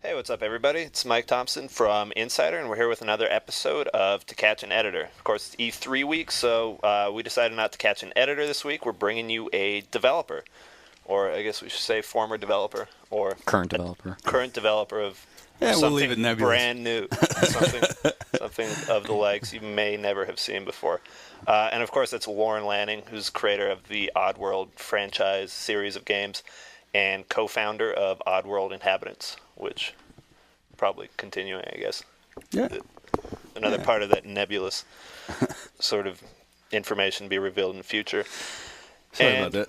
Hey, what's up, everybody? It's Mike Thompson from Insider, and we're here with another episode of To Catch an Editor. Of course, it's E3 week, so we decided not to catch an editor this week. We're bringing you a developer, or I guess we should say former developer, or current developer. Current developer of we'll leave it nebulous. Brand new, something of the likes you may never have seen before. And of course, that's Lorne Lanning, who's creator of the Oddworld franchise series of games and co-founder of Oddworld Inhabitants, which probably continuing, I guess. Yeah. Another part of that nebulous sort of information to be revealed in the future. Sorry about that.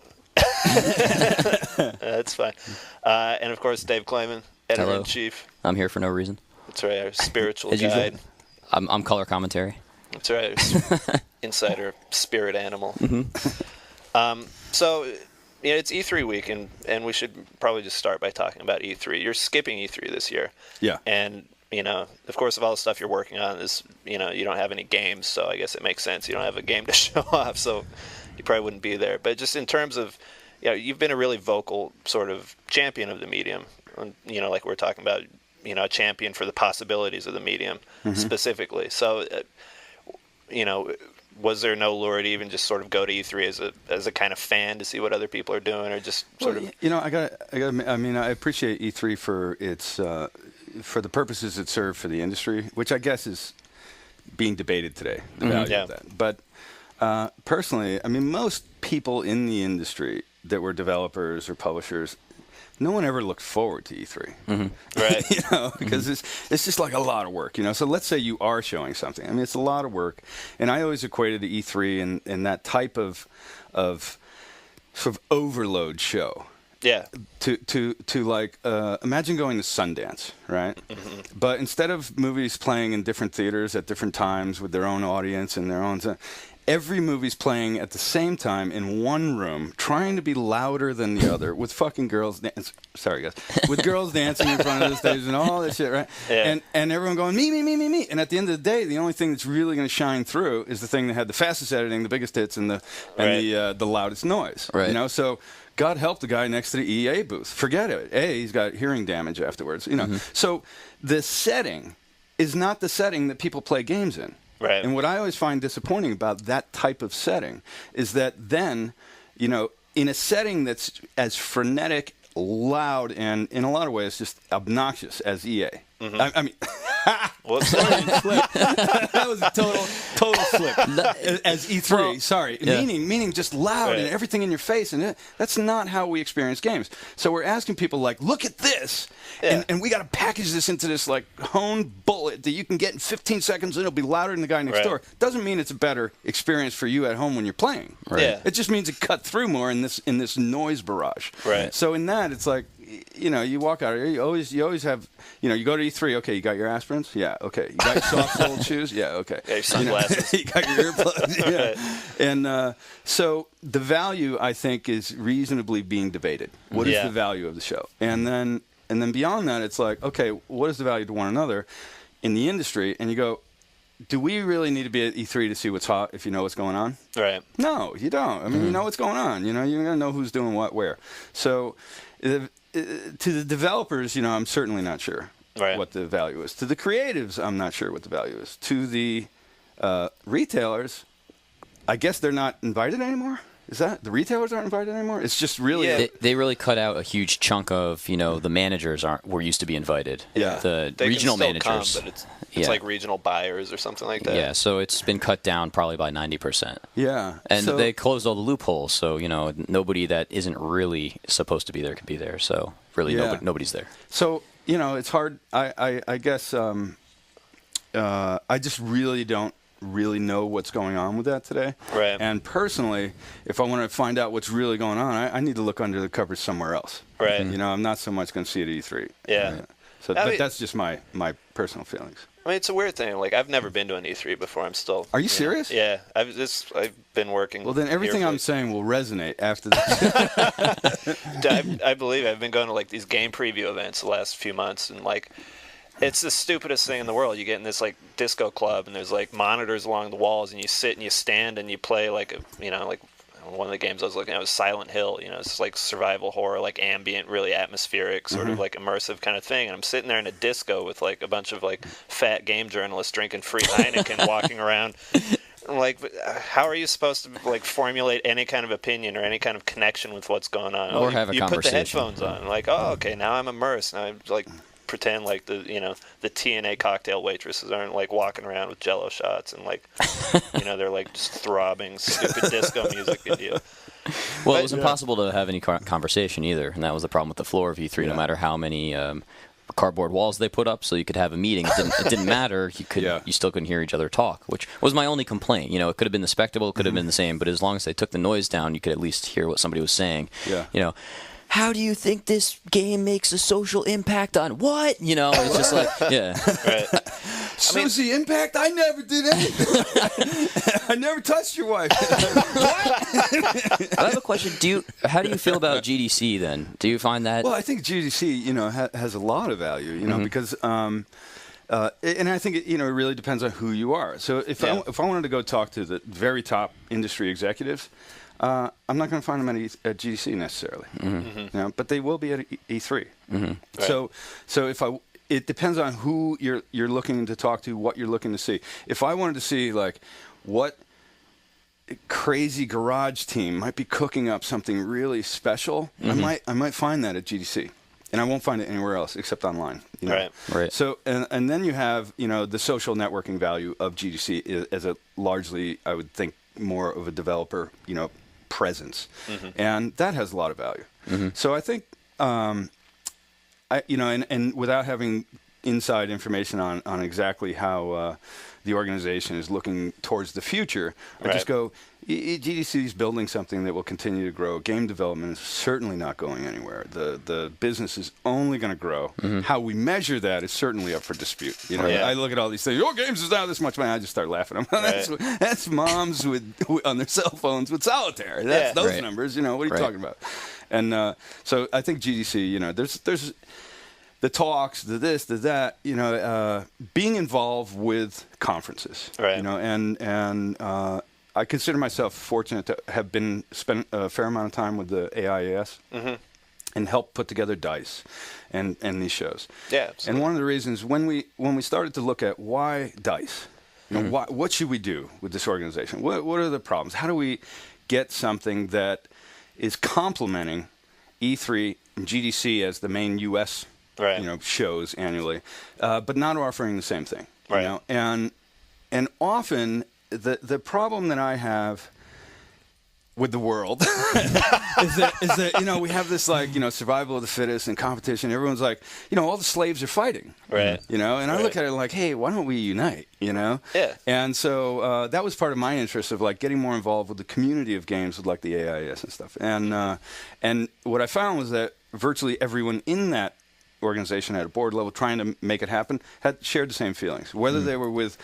That's fine. And of course, Dave Klayman, editor-in-chief. I'm here for no reason. That's right, our spiritual As guide. usual. I'm color commentary. That's right, insider spirit animal. Mm-hmm. So, it's E3 week, and we should probably just start by talking about E3. You're skipping E3 this year. Yeah. And, of course, of all the stuff you're working on is, you don't have any games, so I guess it makes sense. You don't have a game to show off, so you probably wouldn't be there. But just in terms of, you've been a really vocal sort of champion of the medium. And, like we're talking about, a champion for the possibilities of the medium specifically. So, was there no lure to even just sort of go to E3 as a kind of fan to see what other people are doing, or just sort of? I appreciate E3 for its for the purposes it served for the industry, which I guess is being debated today. The value of that, but personally, most people in the industry that were developers or publishers, no one ever looked forward to E3, right? Because it's just like a lot of work, So let's say you are showing something. It's a lot of work, and I always equated the E3 and that type of sort of overload show. Yeah. To like imagine going to Sundance, right? Mm-hmm. But instead of movies playing in different theaters at different times with their own audience and their own. Every movie's playing at the same time in one room, trying to be louder than the other, with fucking girls with girls dancing in front of the stage and all that shit, right? Yeah. And everyone going, me. And at the end of the day, the only thing that's really going to shine through is the thing that had the fastest editing, the biggest hits, and the loudest noise. Right. So God help the guy next to the EA booth. Forget it. He's got hearing damage afterwards. So the setting is not the setting that people play games in. Right. And what I always find disappointing about that type of setting is that then, in a setting that's as frenetic, loud, and in a lot of ways just obnoxious as EA. Mm-hmm. Whoops. That was a total slip. As E3, well, sorry. Yeah. Meaning just loud and everything in your face. And that's not how we experience games. So we're asking people like, look at this. Yeah. And we got to package this into this like honed bullet that you can get in 15 seconds and it'll be louder than the guy next door. Doesn't mean it's a better experience for you at home when you're playing. Right. Yeah. It just means it cut through more in this noise barrage. Right. So in that, it's like, you walk out. You always have. You go to E3. Okay, you got your aspirins. Yeah. Okay. You got your soft-soled shoes. Yeah. Okay. Yeah, your sunglasses. You got your earplugs. Yeah. And so the value, I think, is reasonably being debated. What is the value of the show? And then beyond that, it's like, okay, what is the value to one another in the industry? And you go, do we really need to be at E3 to see what's hot if you know what's going on? Right. No, you don't. You know what's going on. You're going to know who's doing what where. So to the developers, I'm certainly not sure what the value is. To the creatives, I'm not sure what the value is. To the retailers, I guess they're not invited anymore? Is that the retailers aren't invited anymore? It's just really they really cut out a huge chunk of the managers were used to be invited. Yeah, the they regional can still managers. Come, but it's like regional buyers or something like that. Yeah, so it's been cut down probably by 90%. Yeah, and they closed all the loopholes, so nobody that isn't really supposed to be there can be there. So really, nobody's there. So it's hard. I guess I just really don't know what's going on with that today. Right. And personally, if I want to find out what's really going on, I need to look under the covers somewhere else. Right. I'm not so much going to see it at E3. Yeah. So but that's just my personal feelings. It's a weird thing. Like, I've never been to an E3 before. I'm still. Are you serious? Yeah. I've been working. Well, then everything I'm saying will resonate after this. I believe I've been going to like these game preview events the last few months, and like, it's the stupidest thing in the world. You get in this like disco club, and there's like monitors along the walls, and you sit and you stand and you play like a one of the games I was looking at was Silent Hill. It's like survival horror, like ambient, really atmospheric, sort of like immersive kind of thing. And I'm sitting there in a disco with like a bunch of like fat game journalists drinking free Heineken, walking around. I'm like, how are you supposed to like formulate any kind of opinion or any kind of connection with what's going on? Or have a you put the conversation. headphones on, like, oh, okay, now I'm immersed. Now I'm like pretend like the TNA cocktail waitresses aren't like walking around with Jello shots and like they're like just throbbing stupid disco music into you. Well, it was impossible to have any conversation either, and that was the problem with the floor of E3. No matter how many cardboard walls they put up, so you could have a meeting. It didn't matter. You still couldn't hear each other talk, which was my only complaint. It could have been the spectacle, it could have been the same, but as long as they took the noise down, you could at least hear what somebody was saying. Yeah. How do you think this game makes a social impact on what? It's just like, yeah. Right. Susie Impact? I never did anything. I never touched your wife. I have a question. How do you feel about GDC then? Do you find that? Well, I think GDC, has a lot of value, because, and I think it really depends on who you are. So if I wanted to go talk to the very top industry executives, I'm not going to find them at GDC necessarily, but they will be at E3. Right. So it depends on who you're looking to talk to, what you're looking to see. If I wanted to see like what crazy garage team might be cooking up something really special, I might find that at GDC, and I won't find it anywhere else except online. Right. So and then you have the social networking value of GDC as a largely, I would think, more of a developer presence, and that has a lot of value. So I think and without having inside information on exactly how the organization is looking towards the future, I just go, GDC is building something that will continue to grow. Game development is certainly not going anywhere. The business is only going to grow. How we measure that is certainly up for dispute. I look at all these things. Your games is now this much money. I just start laughing. That's moms on their cell phones with solitaire. That's those numbers. What are you talking about? And so I think GDC. There's the talks, the this, the that. Being involved with conferences. Right. And I consider myself fortunate to have spent a fair amount of time with the AIAS and helped put together DICE and these shows. Yeah, absolutely. And one of the reasons when we started to look at why DICE, what should we do with this organization? What are the problems? How do we get something that is complementing E3 and GDC as the main U.S. Shows annually, but not offering the same thing. Right. And often the problem that I have with the world is that we have this like survival of the fittest and competition. Everyone's like all the slaves are fighting. Right. And I look at it like, hey, why don't we unite? Yeah. And so that was part of my interest of like getting more involved with the community of games with like the AIS and stuff. And what I found was that virtually everyone in that organization at a board level trying to make it happen had shared the same feelings, whether they were with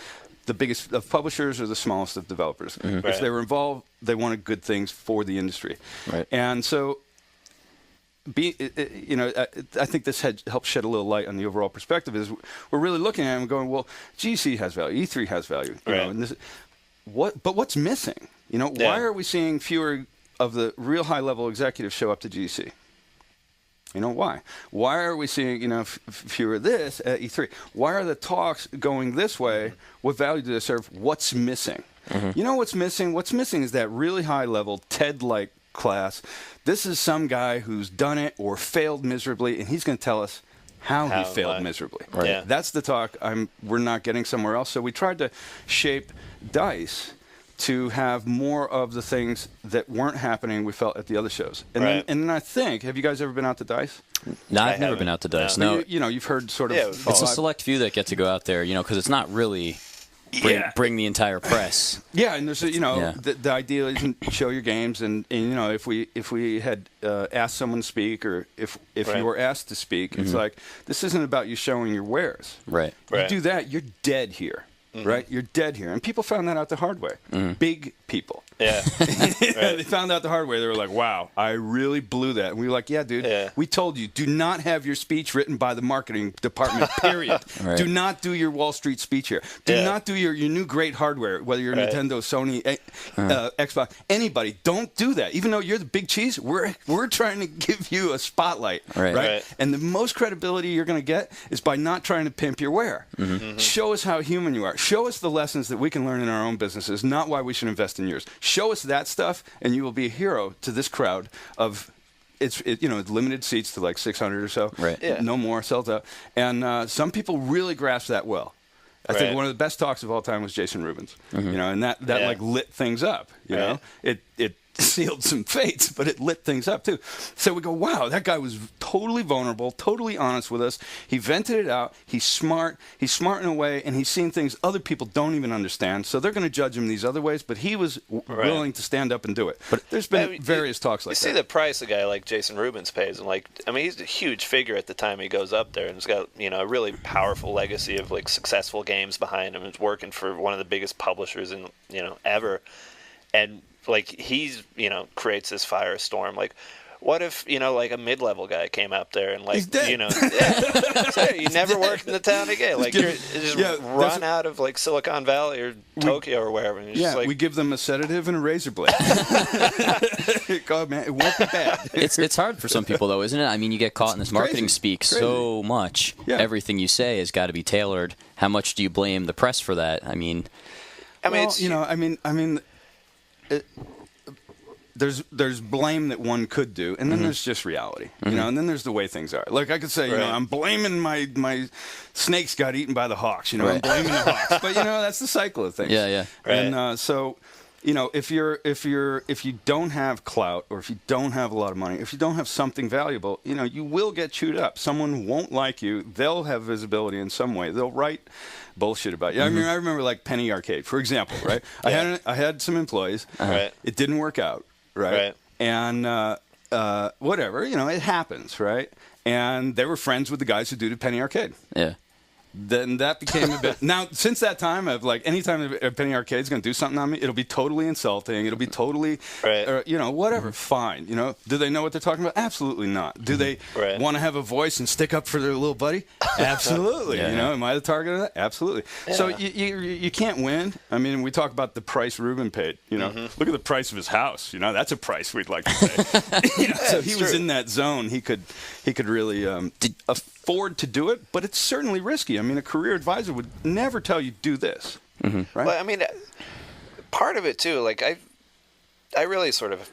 the biggest of publishers or the smallest of developers. If they were involved, they wanted good things for the industry. Right. And so, I think this helped shed a little light on the overall perspective. Is we're really looking at it and going, well, GC has value, E3 has value, and but what's missing? Why are we seeing fewer of the real high level executives show up to GC? Why? Why are we seeing, fewer of this at E3? Why are the talks going this way? What value do they serve? What's missing? What's missing? What's missing is that really high-level TED-like class. This is some guy who's done it or failed miserably, and he's going to tell us how he failed miserably. Right. Yeah. That's the talk we're not getting somewhere else. So we tried to shape DICE to have more of the things that weren't happening we felt at the other shows. And then I think, have you guys ever been out to DICE? No, I've never been out to DICE. No. You've heard sort of... It's a select few that get to go out there, because it's not really bring the entire press. Yeah, and there's the idea isn't show your games, and if we had asked someone to speak, or if you were asked to speak, it's like, this isn't about you showing your wares. Right. You do that, you're dead here. Right, you're dead here, and people found that out the hard way. Big people, Yeah. They found out the hard way. They were like, wow, I really blew that. And we were like, yeah, dude, we told you, do not have your speech written by the marketing department, period. Right. Do not do your Wall Street speech here. Do not do your new great hardware, whether you're Nintendo, Sony, Xbox, anybody. Don't do that. Even though you're the big cheese, we're trying to give you a spotlight. Right? And the most credibility you're going to get is by not trying to pimp your ware. Show us how human you are. Show us the lessons that we can learn in our own businesses, not why we should invest in yours. Show us that stuff, and you will be a hero to this crowd of, limited seats to like 600 or so. Right. Yeah. No more, sells out. And some people really grasp that well. I think one of the best talks of all time was Jason Rubin's. And that like lit things up. You know, it sealed some fates, but it lit things up too. So we go, wow, that guy was totally vulnerable, totally honest with us. He vented it out. He's smart in a way, and he's seen things other people don't even understand. So they're going to judge him these other ways, but he was willing to stand up and do it. But there's been various talks like that. You see the price a guy like Jason Rubens pays, and he's a huge figure at the time he goes up there, and he's got a really powerful legacy of like successful games behind him. He's working for one of the biggest publishers in ever, and like he's creates this firestorm. Like, what if like a mid-level guy came up there and like you never worked in the town again? Like you're just run out of like Silicon Valley or Tokyo or wherever. And just like, we give them a sedative and a razor blade. God, man, it won't be bad. It's hard for some people though, isn't it? I mean, you get caught in this marketing speak so much. Yeah. Everything you say has got to be tailored. How much do you blame the press for that? I mean, there's blame that one could do, and then there's just reality, and then there's the way things are. Like I could say, I'm blaming my snakes got eaten by the hawks. I'm blaming the hawks, but that's the cycle of things. Yeah. And so, if you don't have clout, or if you don't have a lot of money, if you don't have something valuable, you will get chewed up. Someone won't like you. They'll have visibility in some way. They'll write bullshit about you. I mean, I remember like Penny Arcade, for example, right? I had some employees. It didn't work out, right? And whatever, it happens, right? And they were friends with the guys who do the Penny Arcade. Yeah. Then that became a bit. Now, since that time, I've like anytime a Penny Arcade's going to do something on me, it'll be totally insulting. It'll be totally, whatever. Fine. Do they know what they're talking about? Absolutely not. Do they want to have a voice and stick up for their little buddy? Absolutely. Am I the target of that? Absolutely. Yeah. So you can't win. I mean, we talk about the price Ruben paid. Look at the price of his house. That's a price we'd like to pay. So he was in that zone. He could really afford to do it, but it's certainly risky. I mean, a career advisor would never tell you do this, right? Well, I mean, part of it too. Like I really sort of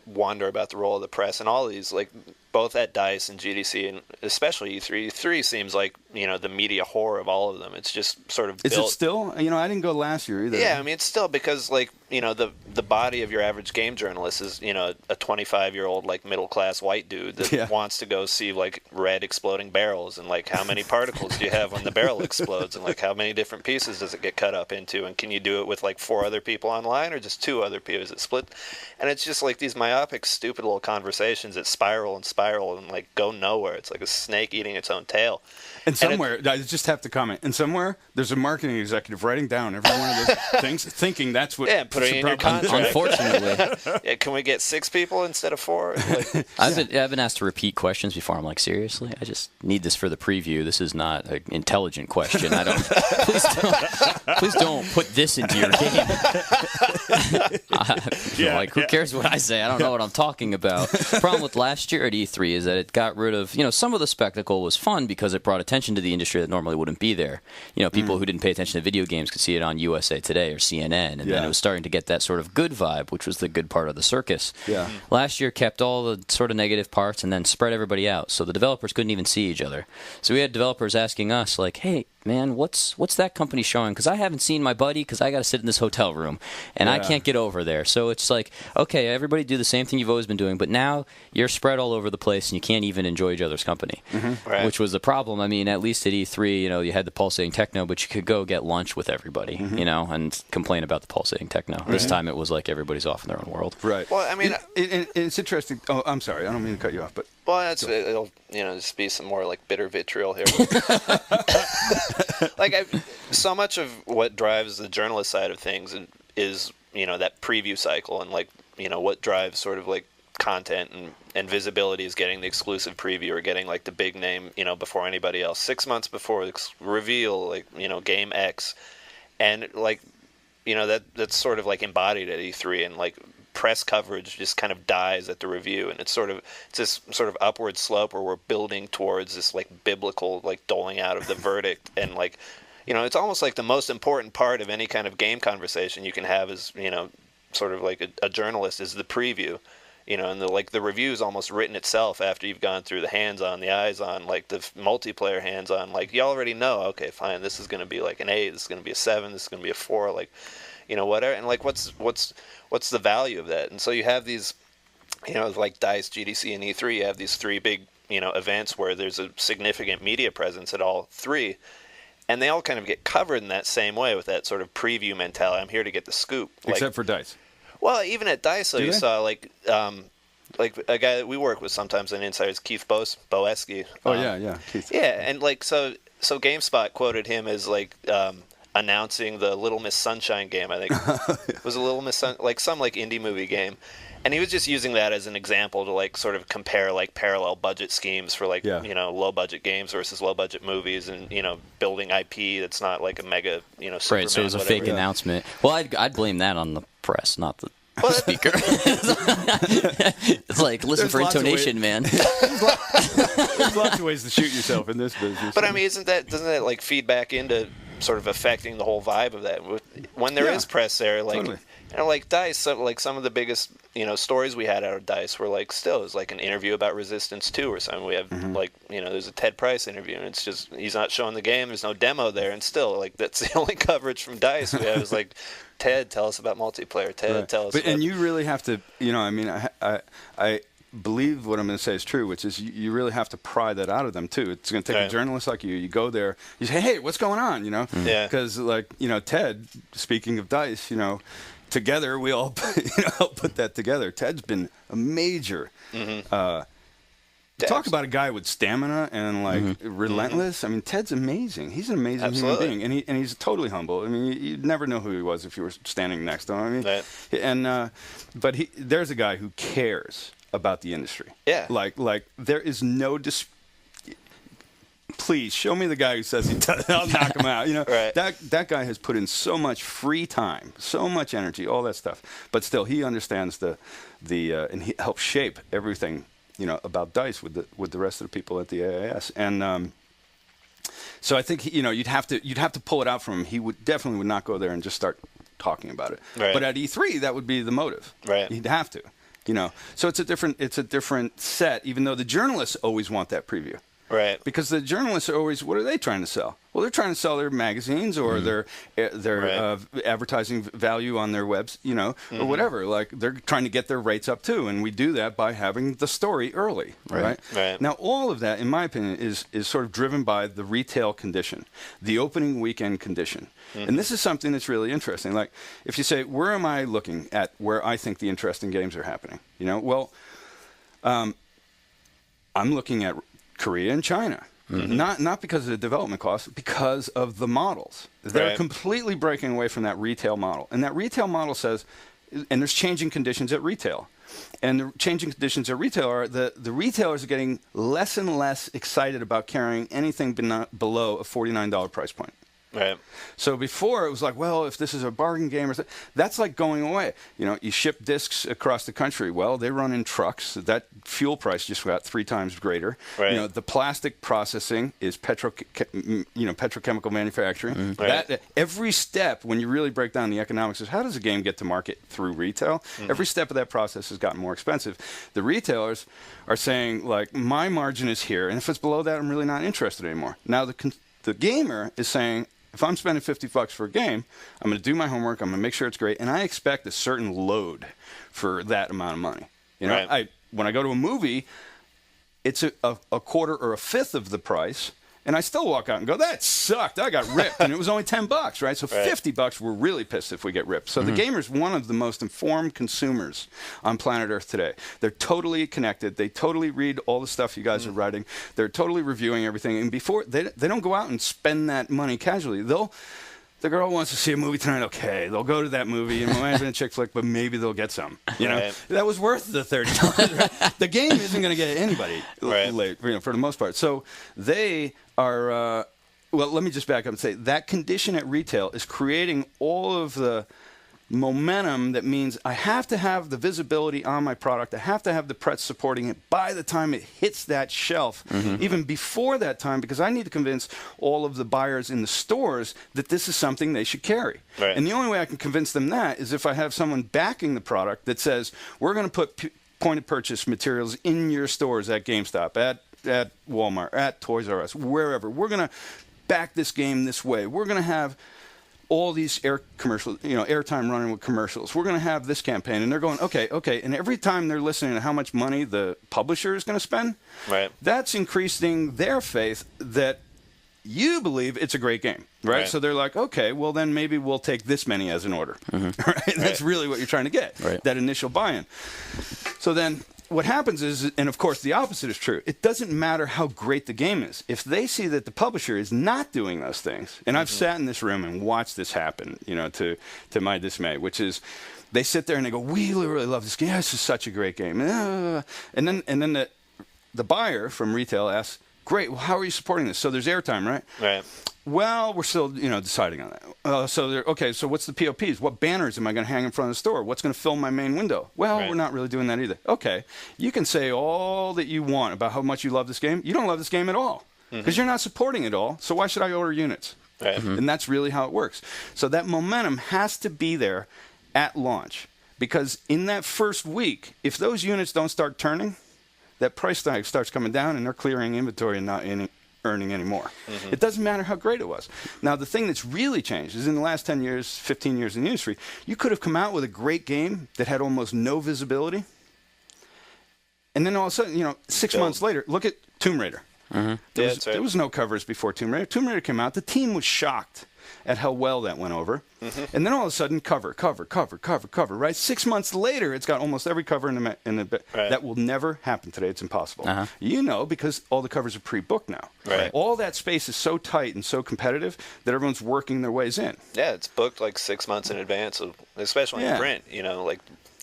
wonder about the role of the press and all these, like both at DICE and GDC, and especially E3. E3 seems like the media whore of all of them. It's just sort of built. Is it still? I didn't go last year either. Yeah, I mean, it's still because like the body of your average game journalist is a 25-year-old like middle class white dude that wants to go see like red exploding barrels and like how many particles do you have when the barrel explodes and like how many different pieces does it get cut up into, and can you do it with like 4 other people online or just 2 other people? Is it split? And it's just like these myopic, stupid little conversations that spiral and like go nowhere. It's like a snake eating its own tail. And somewhere, I just have to comment, and somewhere there's a marketing executive writing down every one of those things, thinking that's what... Yeah, put it in your contract. Unfortunately. Can we get 6 people instead of 4? Like, I've been asked to repeat questions before. I'm like, seriously? I just need this for the preview. This is not an intelligent question. Please don't put this into your game. Like, who cares what I say? I don't know what I'm talking about. The problem with last year at E3 is that it got rid of, some of the spectacle was fun because it brought attention to the industry that normally wouldn't be there. People who didn't pay attention to video games could see it on USA Today or CNN, and then it was starting to get that sort of good vibe, which was the good part of the circus. Yeah. Last year kept all the sort of negative parts and then spread everybody out, so the developers couldn't even see each other. So we had developers asking us, like, hey, man, what's that company showing? Because I haven't seen my buddy because I got to sit in this hotel room, and I can't get over there. So it's like, okay, everybody do the same thing you've always been doing, but now you're spread all over the place, and you can't even enjoy each other's company, which was the problem. I mean, at least at E3, you had the pulsating techno, but you could go get lunch with everybody, and complain about the pulsating techno. Right. This time it was like everybody's off in their own world. Right. Well, I mean, it's interesting. Oh, I'm sorry. I don't mean to cut you off, but... Well, it'll just be some more like bitter vitriol here. Like so much of what drives the journalist side of things is that preview cycle, and like, what drives sort of like content and visibility is getting the exclusive preview or getting like the big name, before anybody else, 6 months before reveal, like, game X. And like, that's sort of like embodied at E3, and like press coverage just kind of dies at the review, and it's this sort of upward slope where we're building towards this like biblical like doling out of the verdict. And like, it's almost like the most important part of any kind of game conversation you can have is, sort of like a journalist, is the preview. And the review is almost written itself after you've gone through the hands-on, the eyes-on, like the multiplayer hands-on. Like, you already know, okay, fine, this is going to be like an 8, this is going to be a 7, this is going to be a 4, like, whatever. And like, what's the value of that? And so you have these, like DICE, GDC, and E3, you have these 3 big, events where there's a significant media presence at all 3. And they all kind of get covered in that same way with that sort of preview mentality. I'm here to get the scoop. Except for DICE. Well, even at DICE, though, you saw like a guy that we work with sometimes on Insiders, Keith Boesky. Oh yeah, Keith. Yeah, and like so GameSpot quoted him as like announcing the Little Miss Sunshine game. I think it was a Little Miss like some like indie movie game, and he was just using that as an example to like sort of compare like parallel budget schemes for like low budget games versus low budget movies, and building IP that's not like a mega Superman, right. So it was a fake announcement. Well, I'd blame that on the press, not the speaker. It's like, listen for intonation, man. There's lots of ways to shoot yourself in this business. But I mean, doesn't that like feed back into sort of affecting the whole vibe of that? When there is press there, like totally. Like DICE, like some of the biggest stories we had out of DICE were like still is like an interview about Resistance 2 or something. We have like there's a Ted Price interview, and it's just he's not showing the game. There's no demo there, and still like that's the only coverage from DICE we have is like, Ted, tell us about multiplayer. Ted, tell us. And you really have to, I believe what I'm going to say is true, which is you really have to pry that out of them too. It's going to take a journalist like you. You go there, you say, hey, what's going on? Yeah. Because like Ted, speaking of DICE, together we all help put that together. Ted's been a major. Talk about a guy with stamina and like relentless. I mean, Ted's amazing. He's an amazing human being, and he's totally humble. I mean, you'd never know who he was if you were standing next to him. I mean, but there's a guy who cares about the industry. Yeah. Like there is no please show me the guy who says he does. I'll knock him out. That guy has put in so much free time, so much energy, all that stuff. But still, he understands the and he helps shape everything about DICE with the rest of the people at the AIS. And so I think you'd have to pull it out from him. He definitely would not go there and just start talking about it. Right. But at E3, that would be the motive. Right. He'd have to. So it's a different set. Even though the journalists always want that preview. Right. Because the journalists are always, what are they trying to sell? Well, they're trying to sell their magazines or their advertising value on their webs, or whatever. Like they're trying to get their rates up too, and we do that by having the story early, right? Now, all of that, in my opinion, is sort of driven by the retail condition, the opening weekend condition, and this is something that's really interesting. Like if you say, where am I looking at where I think the interesting games are happening? Well, I'm looking at Korea and China. Not because of the development costs, because of the models. They're completely breaking away from that retail model. And that retail model says, and there's changing conditions at retail. And the changing conditions at retail are the retailers are getting less and less excited about carrying anything below a $49 price point. Right. So before it was like, well, if this is a bargain game, that's like going away. You ship discs across the country. Well, they run in trucks. That fuel price just got 3 times greater. Right. The plastic processing is petrochemical manufacturing. That every step, when you really break down the economics, is how does a game get to market through retail? Every step of that process has gotten more expensive. The retailers are saying, like, my margin is here, and if it's below that, I'm really not interested anymore. Now the gamer is saying, if I'm spending $50 for a game, I'm going to do my homework. I'm going to make sure it's great, and I expect a certain load for that amount of money. When I go to a movie, it's a quarter or a fifth of the price, and I still walk out and go, that sucked. I got ripped, and it was only $10, right? So $50, we're really pissed if we get ripped. So the gamer's one of the most informed consumers on planet Earth today. They're totally connected. They totally read all the stuff you guys are writing. They're totally reviewing everything. And before they don't go out and spend that money casually. They'll the girl wants to see a movie tonight. Okay, they'll go to that movie. It might have been a chick flick, but maybe they'll get some. You know, that was worth the $30. Right? The game isn't going to get anybody late, for the most part. So they are. Well, let me just back up and say that condition at retail is creating all of the momentum that means I have to have the visibility on my product. I have to have the press supporting it by the time it hits that shelf, even before that time, because I need to convince all of the buyers in the stores that this is something they should carry. Right. And the only way I can convince them that is if I have someone backing the product that says, we're going to put point-of-purchase materials in your stores at GameStop, at Walmart, at Toys R Us, wherever. We're going to back this game this way. We're going to have all these airtime running with commercials. We're going to have this campaign. And they're going, okay. And every time they're listening to how much money the publisher is going to spend, that's increasing their faith that you believe it's a great game, right? So they're like, okay, well, then maybe we'll take this many as an order. Right? That's really what you're trying to get, that initial buy-in. So then what happens is, and of course the opposite is true, it doesn't matter how great the game is. If they see that the publisher is not doing those things, and I've sat in this room and watched this happen, to my dismay, which is they sit there and they go, we really love this game. This is such a great game. And then the buyer from retail asks, great, well, how are you supporting this? So there's airtime, right? Right. Well, we're still, deciding on that. So what's the POPs? What banners am I going to hang in front of the store? What's going to fill my main window? Well, we're not really doing that either. Okay, you can say all that you want about how much you love this game. You don't love this game at all because you're not supporting it all. So why should I order units? Right. And that's really how it works. So that momentum has to be there at launch, because in that first week, if those units don't start turning, that price tag starts coming down and they're clearing inventory and not earning anymore. It doesn't matter how great it was. Now, the thing that's really changed is in the last 10 years, 15 years in the industry, you could have come out with a great game that had almost no visibility. And then all of a sudden, 6 months later, look at Tomb Raider. There was no covers before Tomb Raider. Tomb Raider came out. The team was shocked at how well that went over. And then all of a sudden, cover, right? 6 months later, it's got almost every cover in the That will never happen today. It's impossible. Because all the covers are pre-booked now. Right. All that space is so tight and so competitive that everyone's working their ways in. Yeah, it's booked like 6 months in advance, especially in print,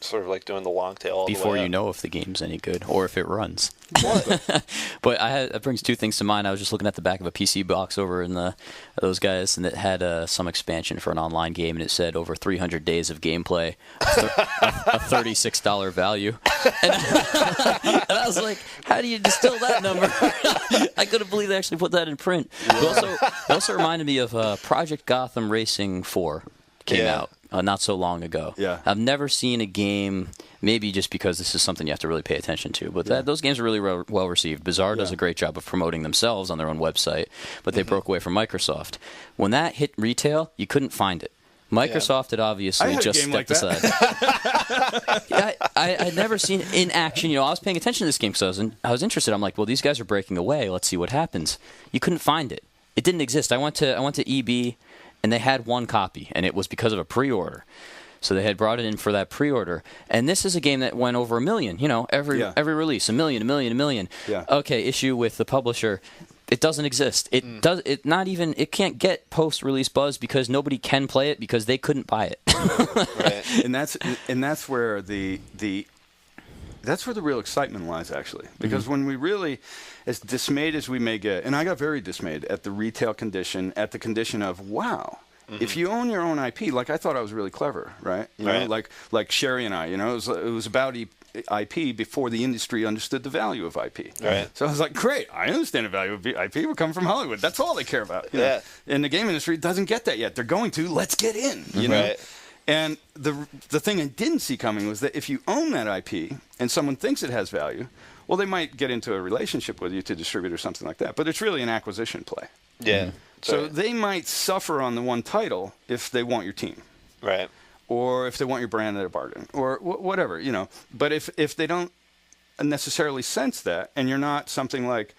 sort of like doing the long tail all before the way you know if the game's any good or if it runs. But that brings two things to mind. I was just looking at the back of a PC box over in those guys, and it had some expansion for an online game, and it said over 300 days of gameplay, a $36 value. And I was like, how do you distill that number? I couldn't believe they actually put that in print. It also reminded me of Project Gotham Racing 4 came out. Not so long ago. Yeah. I've never seen a game, maybe just because this is something you have to really pay attention to, but those games are really well received. Bizarre does a great job of promoting themselves on their own website, but they broke away from Microsoft. When that hit retail, you couldn't find it. Microsoft had obviously just stepped aside. I'd never seen it in action. I was paying attention to this game because I was interested. I'm like, well, these guys are breaking away. Let's see what happens. You couldn't find it. It didn't exist. I went to EB. And they had one copy, and it was because of a pre-order. So they had brought it in for that pre-order. And this is a game that went over 1 million, every release, 1 million, 1 million, 1 million. Yeah. Okay, issue with the publisher. It doesn't exist. It can't get post-release buzz because nobody can play it because they couldn't buy it. Right. And that's where that's where the real excitement lies, actually. Because when we really, as dismayed as we may get, and I got very dismayed at the retail condition, at the condition of, wow, if you own your own IP, like I thought I was really clever, right? You know, like Sherry and I, it was about IP before the industry understood the value of IP. Right. So I was like, great, I understand the value of IP. We're coming from Hollywood. That's all they care about. You know? And the game industry doesn't get that yet. They're going to. Let's get in, you know? Right. And the thing I didn't see coming was that if you own that IP and someone thinks it has value, well, they might get into a relationship with you to distribute or something like that. But it's really an acquisition play. Yeah. So they might suffer on the one title if they want your team. Right. Or if they want your brand at a bargain. Or whatever, But if they don't necessarily sense that, and you're not something like,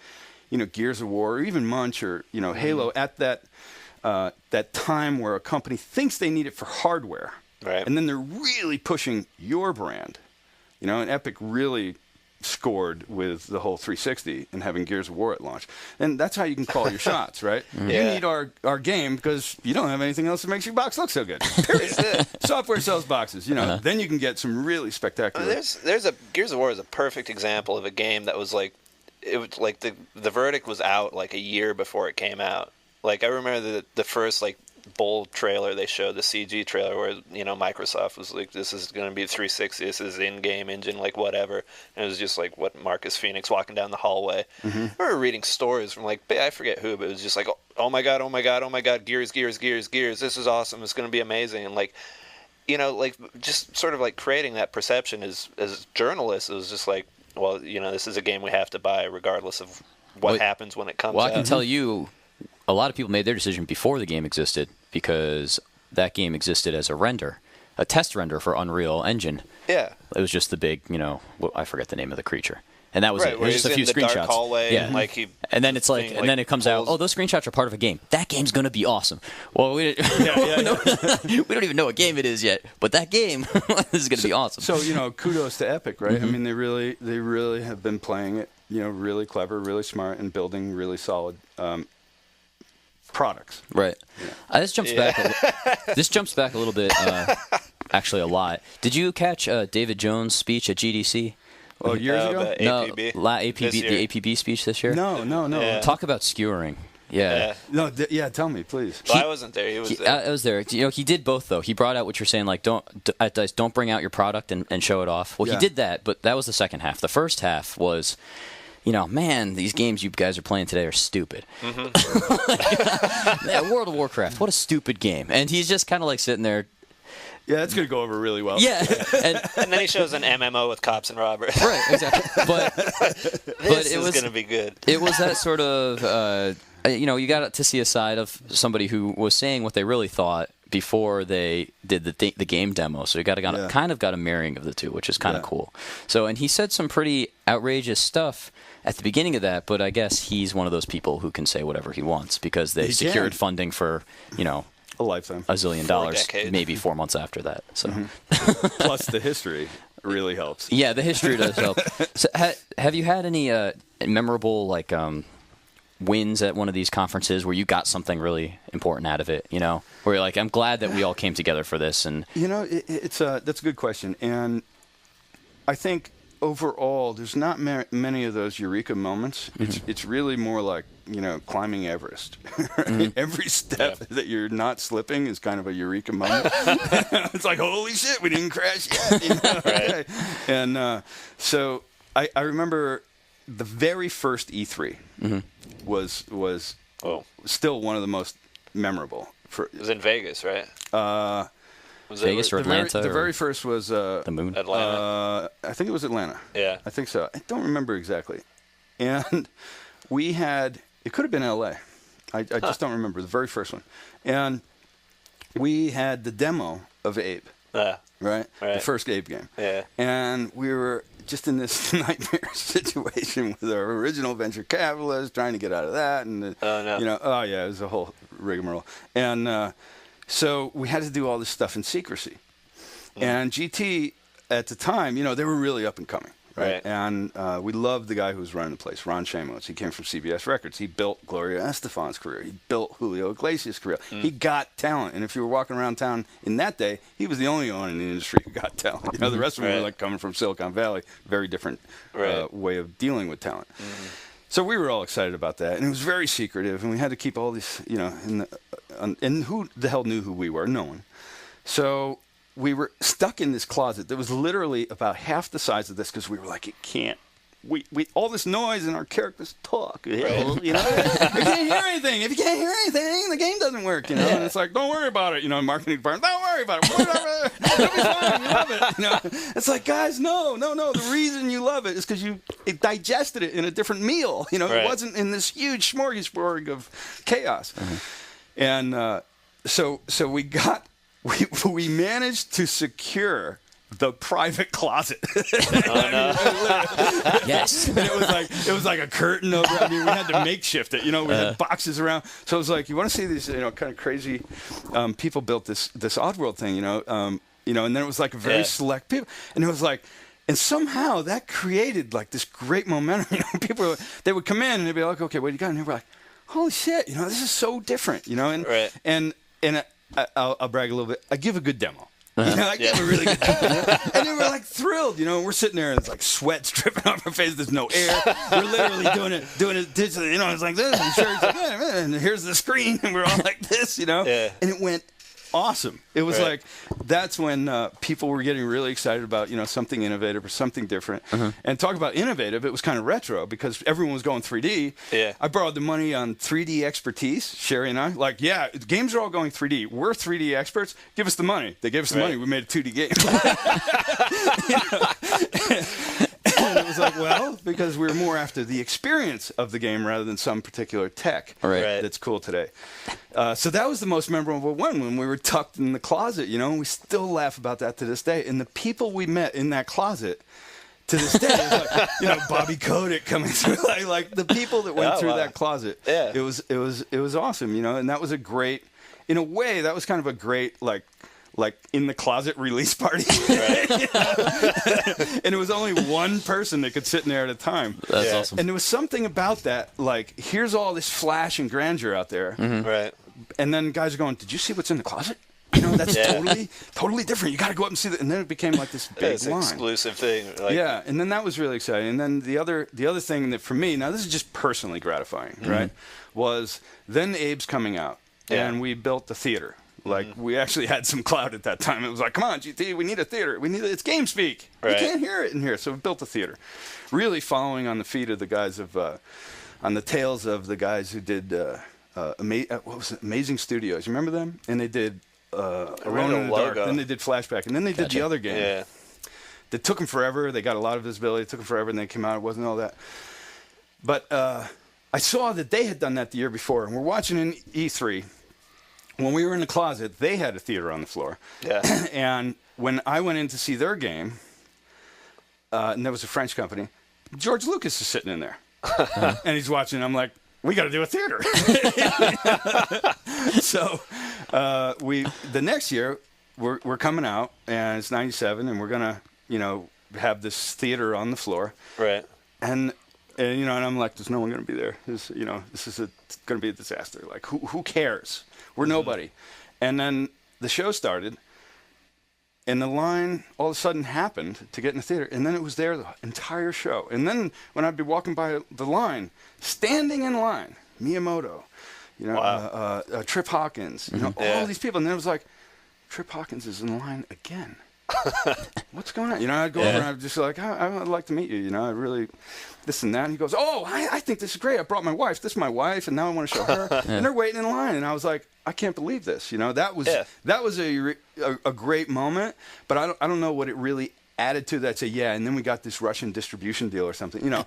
Gears of War or even Munch or, Halo at that time where a company thinks they need it for hardware, right? And then they're really pushing your brand, and Epic really scored with the whole 360 and having Gears of War at launch. And that's how you can call your shots, right? You need our game because you don't have anything else that makes your box look so good. Period. Software sells boxes, Then you can get some really spectacular. There's a Gears of War is a perfect example of a game that was like, it was like the verdict was out like a year before it came out. Like I remember the first like bold trailer they showed, the CG trailer where Microsoft was like, this is going to be 360, this is in-game engine, like whatever, and it was just like what Marcus Phoenix walking down the hallway. I remember reading stories from like I forget who, but it was just like, oh my god, Gears, this is awesome, it's going to be amazing. And like like just sort of like creating that perception as journalists, it was just like, well, this is a game we have to buy regardless of what happens when it comes out. Well, I can tell you, a lot of people made their decision before the game existed because that game existed as a test render for Unreal Engine. Yeah. It was just the big, I forget the name of the creature. And that was right, it. It was just a few screenshots. Dark hallway, and then it's like, and then it comes out, those screenshots are part of a game. That game's going to be awesome. Well, we don't even know what game it is yet, but that game is going to be awesome. So, kudos to Epic, right? I mean, they really have been playing it, really clever, really smart, and building really solid products. Right. This jumps back a little bit, actually a lot. Did you catch David Jones' speech at GDC? Oh, years ago? APB. The APB speech this year? No. Yeah. Talk about skewering. Yeah. No, tell me, please. Well, I wasn't there. He was there. I was there. He did both, though. He brought out what you're saying, like, don't bring out your product and show it off. Well, he did that, but that was the second half. The first half was, man, these games you guys are playing today are stupid. Yeah, World of Warcraft, what a stupid game. And he's just kind of like sitting there. Yeah, that's going to go over really well. Yeah. And then he shows an MMO with cops and robbers. Right, exactly. But it was going to be good. It was that sort of, you got to see a side of somebody who was saying what they really thought before they did the game demo. So you kind of got a marrying of the two, which is kind of cool. So, and he said some pretty outrageous stuff at the beginning of that, but I guess he's one of those people who can say whatever he wants because they secured funding for, a lifetime, $1 zillion, maybe 4 months after that. So, plus the history really helps. Yeah, the history does help. So, have you had any memorable wins at one of these conferences where you got something really important out of it? Where you're like, I'm glad that we all came together for this. And that's a good question, and I think overall there's not many of those eureka moments. It's really more like climbing Everest. Every step that you're not slipping is kind of a eureka moment. It's like, holy shit, we didn't crash yet. Right. And so I remember the very first E3 was still one of the most memorable. It was in Vegas, right? Was Vegas or Atlanta? The very first was the moon. Atlanta. I think it was Atlanta. Yeah, I think so. I don't remember exactly. And we had. It could have been L.A. I just don't remember the very first one. And we had the demo of Abe. Right? The first Abe game. Yeah. And we were just in this nightmare situation with our original venture capitalist trying to get out of that, and it was a whole rigmarole. And so we had to do all this stuff in secrecy. And GT at the time, they were really up and coming. Right. And we loved the guy who was running the place, Ron Shamos. He came from CBS Records. He built Gloria Estefan's career. He built Julio Iglesias' career. He got talent. And if you were walking around town in that day, he was the only one in the industry who got talent. The rest of them were like coming from Silicon Valley. Very different way of dealing with talent. So we were all excited about that. And it was very secretive. And we had to keep all these, and who the hell knew who we were? No one. So we were stuck in this closet that was literally about half the size of this because we were like, it can't. We all this noise and our characters talk. You can't hear anything. If you can't hear anything, the game doesn't work. And it's like, don't worry about it. Marketing department, don't worry about it. It'll be fine. You love it. It's like, guys, no. The reason you love it is because it digested it in a different meal. It wasn't in this huge smorgasbord of chaos. And so we got. We managed to secure the private closet. Yes. And it was like a curtain over. I mean, we had to makeshift it. We had boxes around. So it was like, you want to see these, kind of crazy people built this Oddworld thing, and then it was like a very select people, and it was like, And somehow that created like this great momentum. You know, people, they would come in and they'd be like, okay, what do you got? And they were like, holy shit, you know, this is so different, you know? And, and I'll brag a little bit. I give a good demo. You know, I give a really good demo. And they were like thrilled, you know, we're sitting there and it's like sweat's dripping off our face. There's no air. We're literally doing it digitally, you know, it's like this. And Sherry's like, man, and here's the screen. And we're all like this, you know? Yeah. And it went awesome. It was like, that's when people were getting really excited about, you know, something innovative or something different. And talk about innovative, it was kind of retro because everyone was going 3D. Yeah. I borrowed the money on 3D expertise, Sherry and I. Like, yeah, games are all going 3D. We're 3D experts. Give us the money. They gave us the money. We made a 2D game. And it was like, well, because we were more after the experience of the game rather than some particular tech that's cool today. So that was the most memorable one when we were tucked in the closet, you know, and we still laugh about that to this day. And the people we met in that closet to this day, is like, you know, Bobby Kotick coming through, like the people that went through that closet. Yeah. It was awesome, you know, and that was a great, in a way, that was kind of a great, like in the closet release party. And it was only one person that could sit in there at a time. That's awesome. And there was something about that, like, here's all this flash and grandeur out there. Right. And then guys are going, did you see what's in the closet? You know, that's totally different. You got to go up and see that. And then it became like this big line. Exclusive thing. Like, yeah, and then that was really exciting. And then the other thing that for me, now this is just personally gratifying, right, was then Abe's coming out. Yeah. And we built the theater. Like, we actually had some clout at that time. It was like, come on, GT, we need a theater. It's game speak. Right. You can't hear it in here. So we built a theater. Really following on the feet of the guys on the tails of the guys who did, what was it, Amazing Studios. You remember them? And they did Alone in the Dark. Then they did Flashback. And then they did the other game. Yeah. That took them forever. They got a lot of visibility. It took them forever, and they came out. It wasn't all that. But I saw that they had done that the year before. And we're watching in E3. When we were in the closet, they had a theater on the floor. Yeah. And when I went in to see their game, and there was a French company, George Lucas is sitting in there. And he's watching, and I'm like, we got to do a theater. So the next year, we're coming out, and it's 97, and we're going to, you know, have this theater on the floor. Right. And you know, and I'm like, there's no one going to be there. This is going to be a disaster. Like, who cares? We're nobody. And then the show started, and the line all of a sudden happened to get in the theater, and then it was there the entire show. And then when I'd be walking by the line, standing in line, Miyamoto, you know, Trip Hawkins, you know, all these people. And then it was like, Trip Hawkins is in line again. What's going on? You know, I'd go over and I'd just like, I'd like to meet you. You know, I really, this and that. And he goes, oh, I think this is great. I brought my wife. This is my wife, and now I want to show her. And they're waiting in line. And I was like, I can't believe this. You know, that was a great moment. But I don't know what it really added to that. Say, and then we got this Russian distribution deal or something. You know,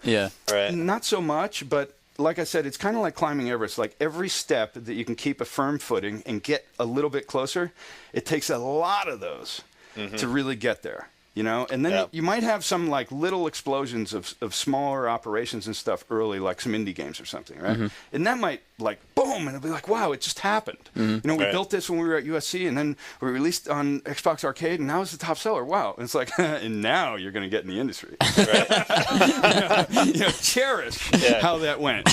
not so much, but. Like I said, it's kind of like climbing Everest. Like every step that you can keep a firm footing and get a little bit closer, it takes a lot of those to really get there, you know? And then you might have some like little explosions of smaller operations and stuff early, like some indie games or something, right? And that might like, boom, and it'll be like, wow, it just happened. You know, we built this when we were at USC, and then we released on Xbox Arcade, and now it's the top seller. Wow. And it's like, and now you're going to get in the industry. You know, cherish how that went.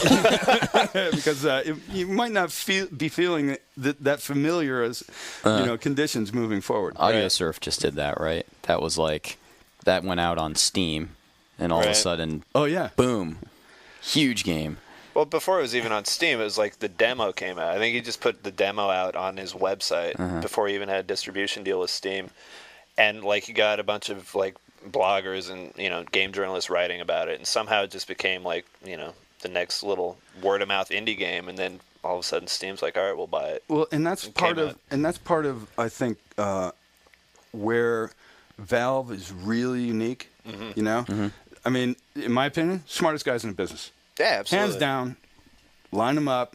Because you might not be feeling that familiar as, you know, conditions moving forward. AudioSurf just did that, right? That was like, that went out on Steam, and all of a sudden, boom, huge game. Well, before it was even on Steam, it was like the demo came out. I think he just put the demo out on his website before he even had a distribution deal with Steam. And like he got a bunch of like bloggers and, you know, game journalists writing about it, and somehow it just became like, you know, the next little word of mouth indie game, and then all of a sudden Steam's like, all right, we'll buy it. Well, and that's part of I think where Valve is really unique, you know? I mean, in my opinion, smartest guys in the business. Yeah, absolutely. Hands down, line them up.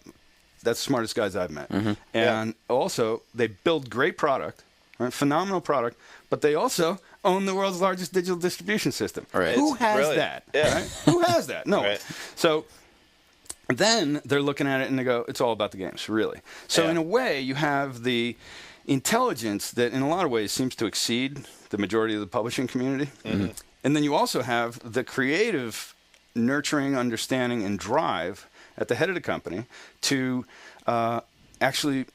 That's the smartest guys I've met. And also, they build great product, right? Phenomenal product, but they also own the world's largest digital distribution system. Right. Who has that? Yeah. Right? Who has that? No. Right. So then they're looking at it and they go, it's all about the games, really. So in a way, you have the intelligence that in a lot of ways seems to exceed the majority of the publishing community. And then you also have the creative nurturing, understanding, and drive at the head of the company to actually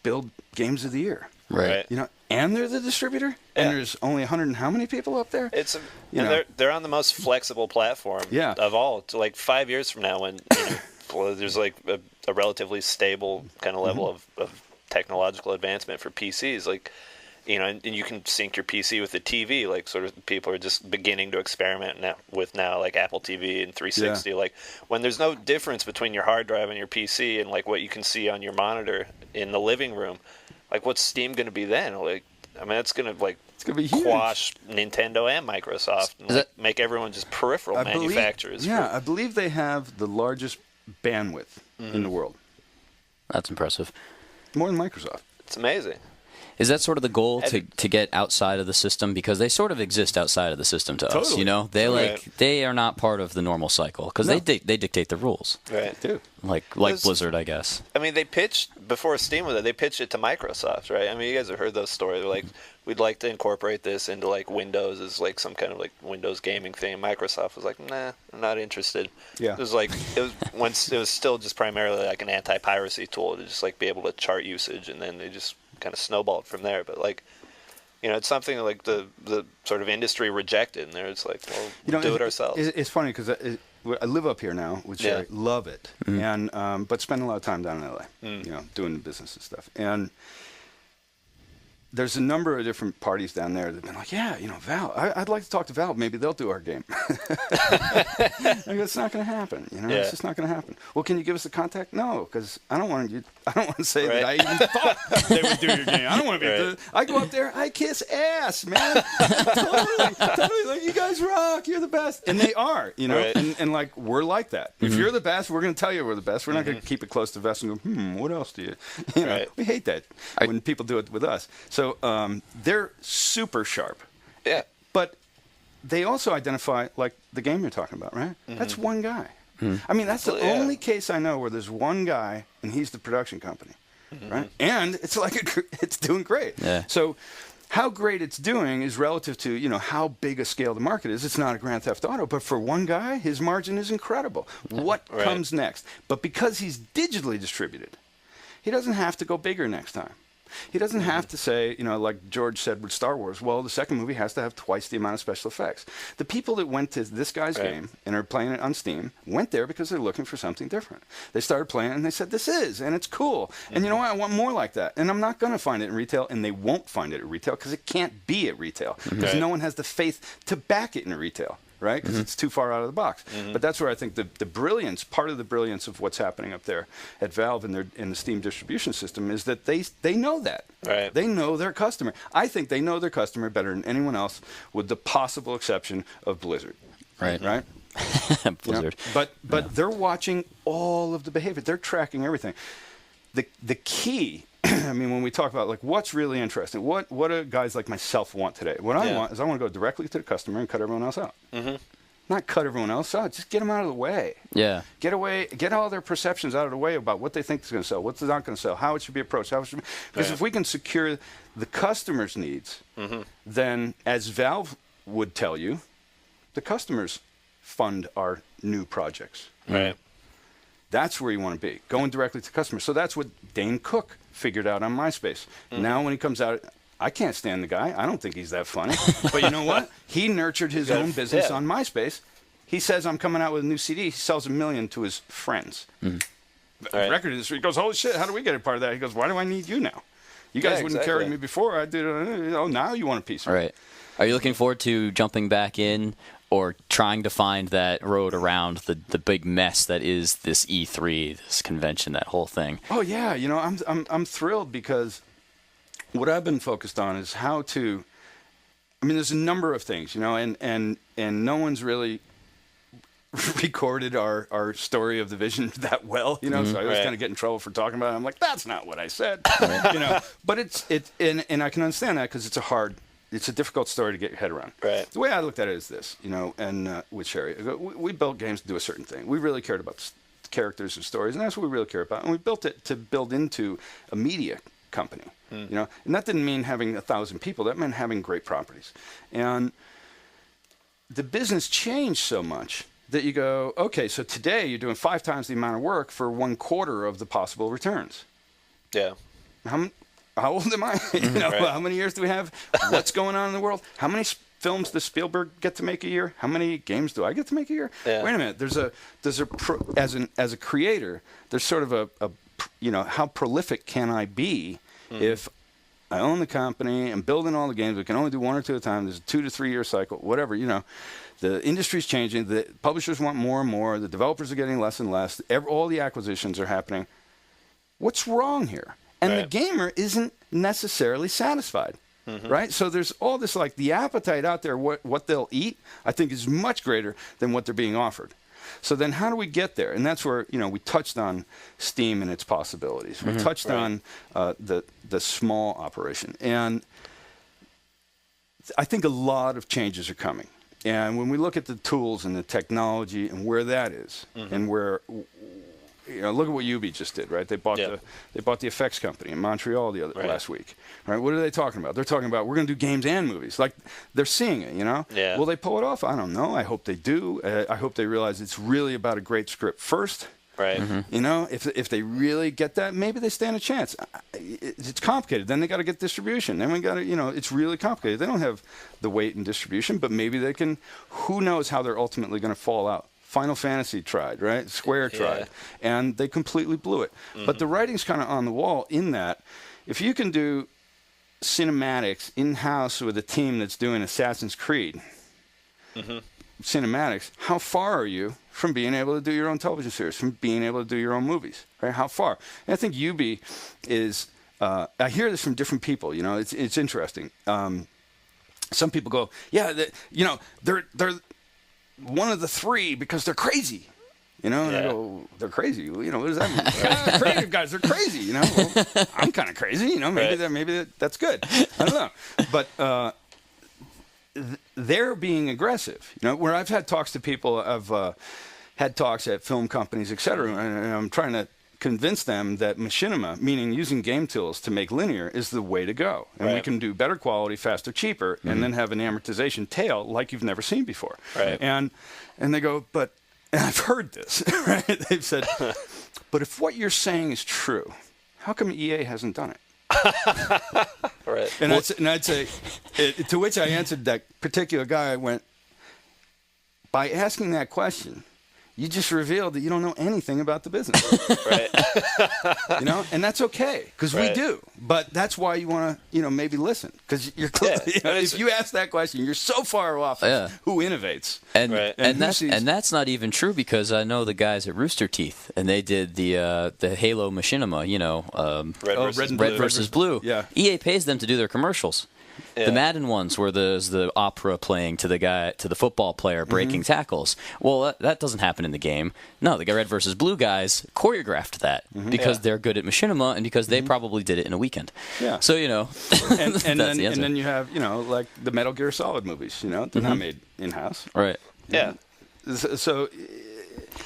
build games of the year. Right. You know, and they're the distributor, and there's only 100 and how many people up there? They're on the most flexible platform of all. To like 5 years from now, when there's like a relatively stable kind of level of technological advancement for PCs, like. You know, and you can sync your PC with the TV, like sort of people are just beginning to experiment with like Apple TV and 360. Like when there's no difference between your hard drive and your PC and like what you can see on your monitor in the living room, like what's Steam going to be then? Like, I mean, it's going to be huge. Quash Nintendo and Microsoft and make everyone just peripheral manufacturers. I believe they have the largest bandwidth in the world. That's impressive. More than Microsoft. It's amazing. Is that sort of the goal to get outside of the system? Because they sort of exist outside of the system to us, you know? They are not part of the normal cycle because they dictate the rules. Right. They do. Like Blizzard, I guess. I mean, they pitched, before Steam was there, they pitched it to Microsoft, right? I mean, you guys have heard those stories. They're like, we'd like to incorporate this into like Windows as like some kind of like Windows gaming thing. And Microsoft was like, nah, I'm not interested. Yeah. It was still just primarily like an anti-piracy tool to just like be able to chart usage, and then they just kind of snowballed from there. But like, you know, it's something like the sort of industry rejected, and it's like, well, we'll do it ourselves. It's funny because I live up here now, which I love it, and but spend a lot of time down in LA, you know, doing the business and stuff. And there's a number of different parties down there that've been like, yeah, you know, Valve. I'd like to talk to Valve. Maybe they'll do our game. I go, it's not going to happen. You know, it's just not going to happen. Well, can you give us the contact? No, because I don't want to say that I even thought they would do your game. I don't want to be. I go up there, I kiss ass, man. totally, like you guys rock. You're the best, and they are. You know, and like we're like that. If you're the best, we're going to tell you we're the best. We're not going to keep it close to the vest and go, what else do you? You know, we hate that when people do it with us. So they're super sharp. Yeah. But they also identify, like the game you're talking about, right? That's one guy. I mean, that's the only case I know where there's one guy and he's the production company, right? And it's like it's doing great. Yeah. So how great it's doing is relative to, you know, how big a scale the market is. It's not a Grand Theft Auto, but for one guy, his margin is incredible. What comes next? But because he's digitally distributed, he doesn't have to go bigger next time. He doesn't have to say, you know, like George said with Star Wars, well, the second movie has to have twice the amount of special effects. The people that went to this guy's game and are playing it on Steam went there because they're looking for something different. They started playing it and they said, and it's cool. And you know what? I want more like that. And I'm not going to find it in retail, and they won't find it at retail because it can't be at retail because no one has the faith to back it in retail. Right? Because it's too far out of the box. But that's where I think the brilliance, part of the brilliance of what's happening up there at Valve in the Steam distribution system is that they know that. Right. They know their customer. I think they know their customer better than anyone else, with the possible exception of Blizzard. Right. Right? Blizzard. You know? But they're watching all of the behavior. They're tracking everything. The key, I mean, when we talk about like what's really interesting, what do guys like myself want today? What I want is I want to go directly to the customer and cut everyone else out. Not cut everyone else out, just get them out of the way. Yeah. Get all their perceptions out of the way about what they think is going to sell, what's not going to sell, how it should be approached, because if we can secure the customer's needs, then as Valve would tell you, the customers fund our new projects. Right. That's where you want to be, going directly to customers. So that's what Dane Cook figured out on MySpace. Now when he comes out, I can't stand the guy. I don't think he's that funny. But you know what? He nurtured his own business on MySpace. He says, I'm coming out with a new CD. He sells 1 million to his friends. The record industry goes, holy shit, how do we get a part of that? He goes, why do I need you now? You guys wouldn't carry me before. I did. Now you want a piece of it. Right. Are you looking forward to jumping back in or trying to find that road around the big mess that is this E3, this convention, that whole thing? Oh yeah, you know, I'm thrilled because what I've been focused on is how to. I mean, there's a number of things, you know, and no one's really recorded our story of the vision that well, you know. So I always kind of get in trouble for talking about it. I'm like, that's not what I said, you know. But and I can understand that because it's a difficult story to get your head around. Right. The way I looked at it is this, you know, and with Sherry, we built games to do a certain thing. We really cared about characters and stories, and that's what we really care about. And we built it to build into a media company, you know. And that didn't mean having 1,000 people. That meant having great properties. And the business changed so much that you go, okay, so today you're doing 5 times the amount of work for 1/4 of the possible returns. Yeah. How old am I? You know, Right. How many years do we have? What's going on in the world? How many films does Spielberg get to make a year? How many games do I get to make a year? Yeah. Wait a minute. As a creator, there's sort of a how prolific can I be if I own the company and building all the games? We can only do 1 or 2 at a time. There's a 2 to 3 year cycle, whatever. You know, the industry's changing. The publishers want more and more. The developers are getting less and less. All the acquisitions are happening. What's wrong here? And the gamer isn't necessarily satisfied, right? So there's all this, like, the appetite out there, what they'll eat, I think is much greater than what they're being offered. So then how do we get there? And that's where, we touched on Steam and its possibilities. We touched on the small operation. And I think a lot of changes are coming. And when we look at the tools and the technology and where that is, and where... look at what Ubi just did, right? They bought the effects company in Montreal last week, right? What are they talking about? They're talking about, we're going to do games and movies. Like, they're seeing it, Yeah. Will they pull it off? I don't know. I hope they do. I hope they realize it's really about a great script first. Right. If they really get that, maybe they stand a chance. It's complicated. Then they got to get distribution. Then we got to, it's really complicated. They don't have the weight in distribution, but maybe they can. Who knows how they're ultimately going to fall out? Final Fantasy tried, right? Square tried, and they completely blew it. But the writing's kind of on the wall in that if you can do cinematics in-house with a team that's doing Assassin's Creed cinematics, how far are you from being able to do your own television series, from being able to do your own movies, right? How far? And I think Ubi is, I hear this from different people, it's interesting. Some people go, yeah, they're one of the 3 because they're crazy, and I go, they're crazy. What does that mean? Creative guys, they're crazy. Well, I'm kind of crazy. Maybe that's good. I don't know, but they're being aggressive. Where I've had talks to people, I've had talks at film companies, etc., and I'm trying to convince them that machinima, meaning using game tools to make linear, is the way to go. And we can do better quality, faster, cheaper, and then have an amortization tail like you've never seen before. Right. And they go, and I've heard this, right? They've said, but if what you're saying is true, how come EA hasn't done it? Right. And I'd say, to which I answered that particular guy, I went, by asking that question, you just revealed that you don't know anything about the business. Right. And that's okay, because we do. But that's why you want to, maybe listen, because you're clear. If you ask that question, you're so far off of who innovates. And that's not even true, because I know the guys at Rooster Teeth, and they did the Halo machinima, Red versus Blue. Yeah. EA pays them to do their commercials. Yeah. The Madden ones where there's the opera playing to the football player breaking tackles. Well, that doesn't happen in the game. No, the Red versus Blue guys choreographed that because they're good at machinima and because they probably did it in a weekend. Yeah. So and then you have like the Metal Gear Solid movies. They're not made in house. Right. Yeah. So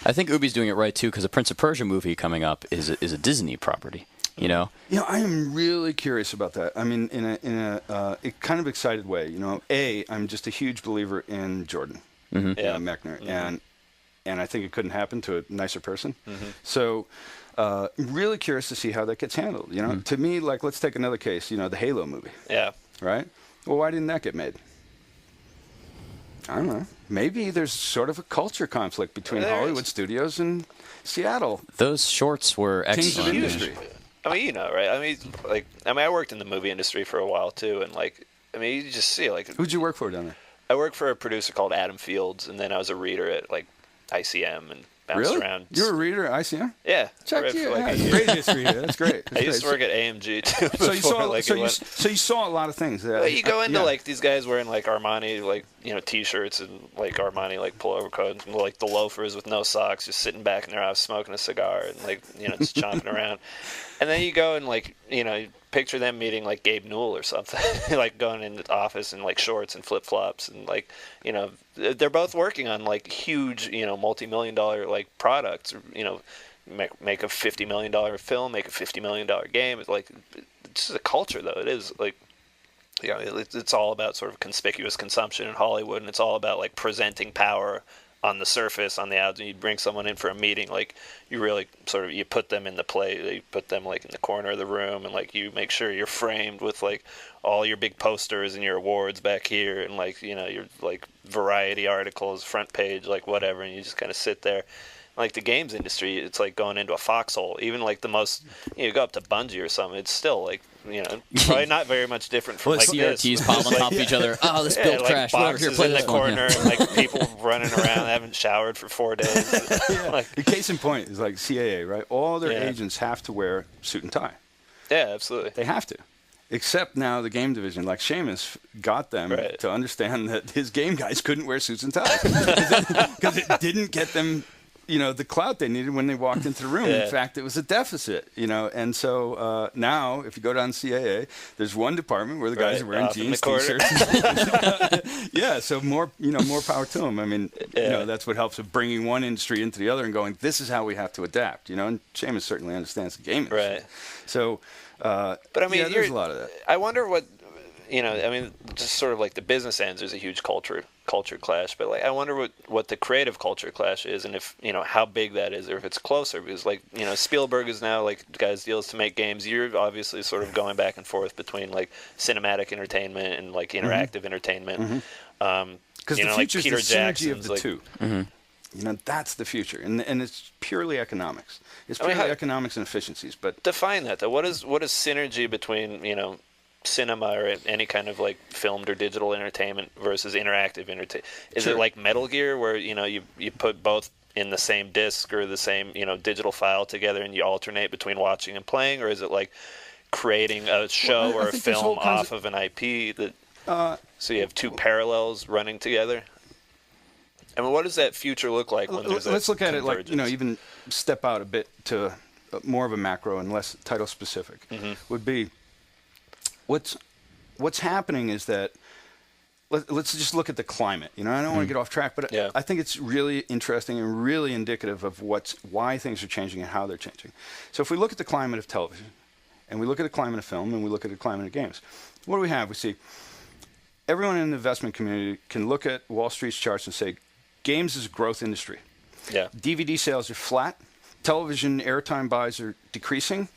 I think Ubi's doing it right too, because the Prince of Persia movie coming up is a Disney property. I am really curious about that. I mean, in a kind of excited way. I'm just a huge believer in Jordan Mechner, and I think it couldn't happen to a nicer person. So, really curious to see how that gets handled. To me, like, let's take another case. The Halo movie. Yeah. Right. Well, why didn't that get made? I don't know. Maybe there's sort of a culture conflict between Hollywood studios and Seattle. Those shorts were excellent. Kings of industry. I mean, right? I worked in the movie industry for a while too, and you just see Who'd you work for down there? I worked for a producer called Adam Fields, and then I was a reader at ICM and bounced around. You were a reader at ICM? Yeah. Check you. Great history here. That's great. I used to work at AMG too. So you saw a lot of things. You go into these guys wearing Armani t-shirts and Armani pullover coats and the loafers with no socks, just sitting back in their house smoking a cigar and just chomping around. And then you go and picture them meeting Gabe Newell or something, going into the office in shorts and flip flops and they're both working on huge multi-million-dollar products. Make a $50 million film, make a $50 million game. It's just a culture though. It is it's all about sort of conspicuous consumption in Hollywood, and it's all about like presenting power on the surface, on the outside. You bring someone in for a meeting, like you really sort of, you put them in the play, you put them like in the corner of the room, and like you make sure you're framed with like all your big posters and your awards back here, and like, you know, your like variety articles, front page, like whatever, and you just kind of sit there. Like the games industry, it's like going into a foxhole. Even like the most, you go up to Bungie or something, it's still like, you know, probably not very much different from like CRTs this. piled on top of each other. Oh, this build like crashed. Whatever, here, boxes play in this the one. corner, and like people running around, haven't showered for 4 days. Like, The case in point is like CAA, right? All their Yeah. agents have to wear suit and tie. yeah, absolutely. They have to. Except now the game division, like Seamus, got them Right. to understand that his game guys couldn't wear suits and ties because it didn't get them, you know, the clout they needed when they walked into the room. Yeah. In fact, it was a deficit, you know. And so now, if you go down CAA, there's one department where the guys Right, are wearing off in jeans, the corner. t-shirts. Yeah, so more power to them. I mean, you Yeah. know, that's what helps with bringing one industry into the other and going, this is how we have to adapt, you know. And Seamus certainly understands the game industry. Right. So, But I mean, yeah, there's a lot of that. I wonder what, you know, I mean, just sort of like the business ends, there's a huge culture clash, but like I wonder what the creative culture clash is, and if, you know, how big that is, or if it's closer, because like, you know, Spielberg is now like guys deals to make games. You're obviously sort of going back and forth between like cinematic entertainment and like interactive entertainment. Because you the know, like future is Peter the synergy Jackson's of the like, two. You know, that's the future, and it's purely economics. It's I mean, purely how- economics and efficiencies. But Define that though. What is synergy between, you know, cinema or any kind of like filmed or digital entertainment versus interactive entertainment? Is Sure. it like Metal Gear where, you know, you put both in the same disc or the same, you know, digital file together and you alternate between watching and playing, or is it like creating a show Well, I or a think there's film whole kinds off of an IP that so you have two Uh, parallels running together? I mean, what does that future look like when there's let's a look at it like, you know, convergence? even step out a bit to more of a macro and less title specific. Would be what's happening is that let's just look at the climate. You know, I don't want to get off track, but Yeah. I think it's really interesting and really indicative of why things are changing and how they're changing. So if we look at the climate of television, and we look at the climate of film, and we look at the climate of games, what do we have? We see everyone in the investment community can look at Wall Street's charts and say, games is a growth industry. Yeah. DVD sales are flat. Television airtime buys are decreasing.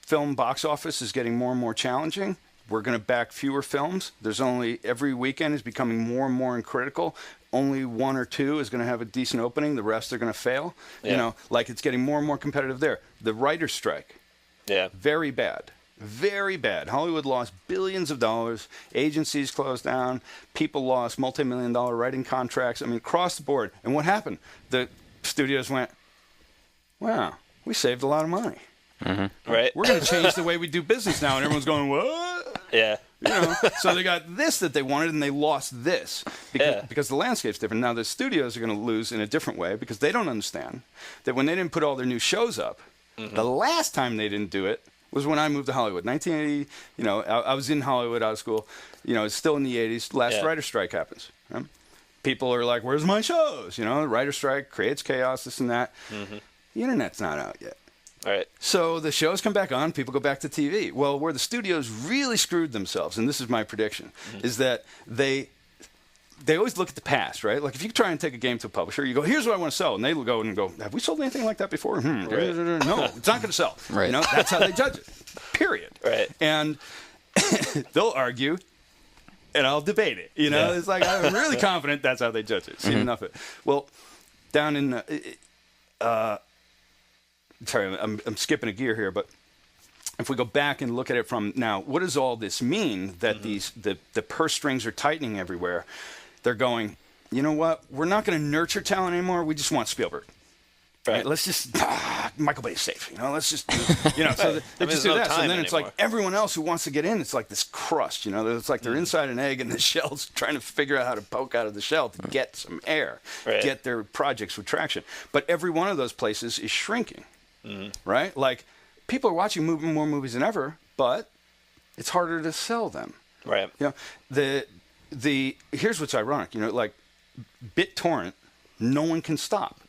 Film box office is getting more and more challenging. We're going to back fewer films. Every weekend is becoming more and more critical. Only one or two is going to have a decent opening. The rest are going to fail. Yeah. You know, like it's getting more and more competitive there. The writer's strike, Yeah. very bad. Very bad. Hollywood lost billions of dollars. Agencies closed down. People lost multi-million-dollar writing contracts. I mean, across the board. And what happened? The studios went, wow, we saved a lot of money. Right. We're going to change the way we do business now. And everyone's going, what? Yeah. You know, so they got this that they wanted, and they lost this because the landscape's different. Now the studios are going to lose in a different way because they don't understand that when they didn't put all their new shows up, the last time they didn't do it was when I moved to Hollywood. 1980, you know, I was in Hollywood out of school. You know, it's still in the 80s. Last writer's strike happens. Right? People are like, where's my shows? You know, the writer's strike creates chaos, this and that. The internet's not out yet. Right. So the shows come back on, people go back to TV. Well, where the studios really screwed themselves, and this is my prediction, is that they always look at the past, right? Like if you try and take a game to a publisher, you go, here's what I want to sell. And they will go and go, have we sold anything like that before? No, it's not going to sell. Right. You know, that's how they judge it, period. Right. And they'll argue, and I'll debate it. You know, it's like I'm really confident that's how they judge it. Seen enough of it. Well, down in sorry, I'm skipping a gear here, but if we go back and look at it from now, what does all this mean that the purse strings are tightening everywhere? They're going, you know what? We're not going to nurture talent anymore. We just want Spielberg. Right. Let's just Michael Bay's safe. You know, let's just you know. So they just do that. So then it's like everyone else who wants to get in, it's like this crust. You know, it's like they're inside an egg and the shell's trying to figure out how to poke out of the shell to get some air, get their projects with traction. But every one of those places is shrinking. Right? Like people are watching more movies than ever, but it's harder to sell them. Right. You know, here's what's ironic. You know, like BitTorrent, no one can stop.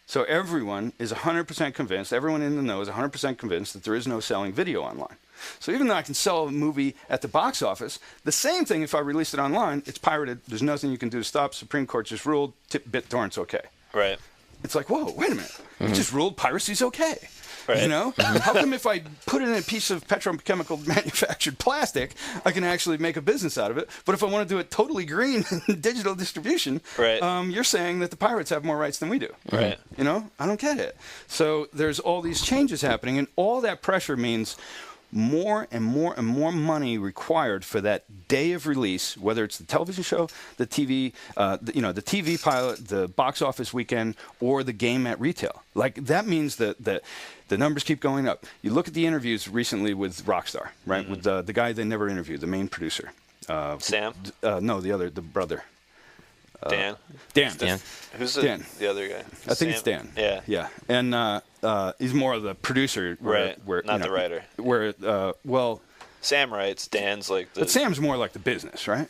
So everyone is 100% convinced, everyone in the know is 100% convinced that there is no selling video online. So even though I can sell a movie at the box office, the same thing if I release it online, it's pirated, there's nothing you can do to stop, Supreme Court just ruled, BitTorrent's okay. Right. It's like, whoa, wait a minute. It just ruled piracy's okay. Right. You know? How come if I put it in a piece of petrochemical manufactured plastic, I can actually make a business out of it? But if I want to do it totally green digital distribution, right. You're saying that the pirates have more rights than we do. Right. You know? I don't get it. So there's all these changes happening, and all that pressure means more and more and more money required for that day of release, whether it's the television show, the TV, the TV pilot, the box office weekend, or the game at retail. Like, that means that the numbers keep going up. You look at the interviews recently with Rockstar, right? Mm-hmm. With the guy they never interviewed, the main producer. Sam? No, the brother. Dan? Dan. Who's Dan. The other guy? I think it's Dan. Yeah. Yeah. And he's more of the producer. Right. Not the writer. Sam writes, Dan's like the... But Sam's more like the business, right?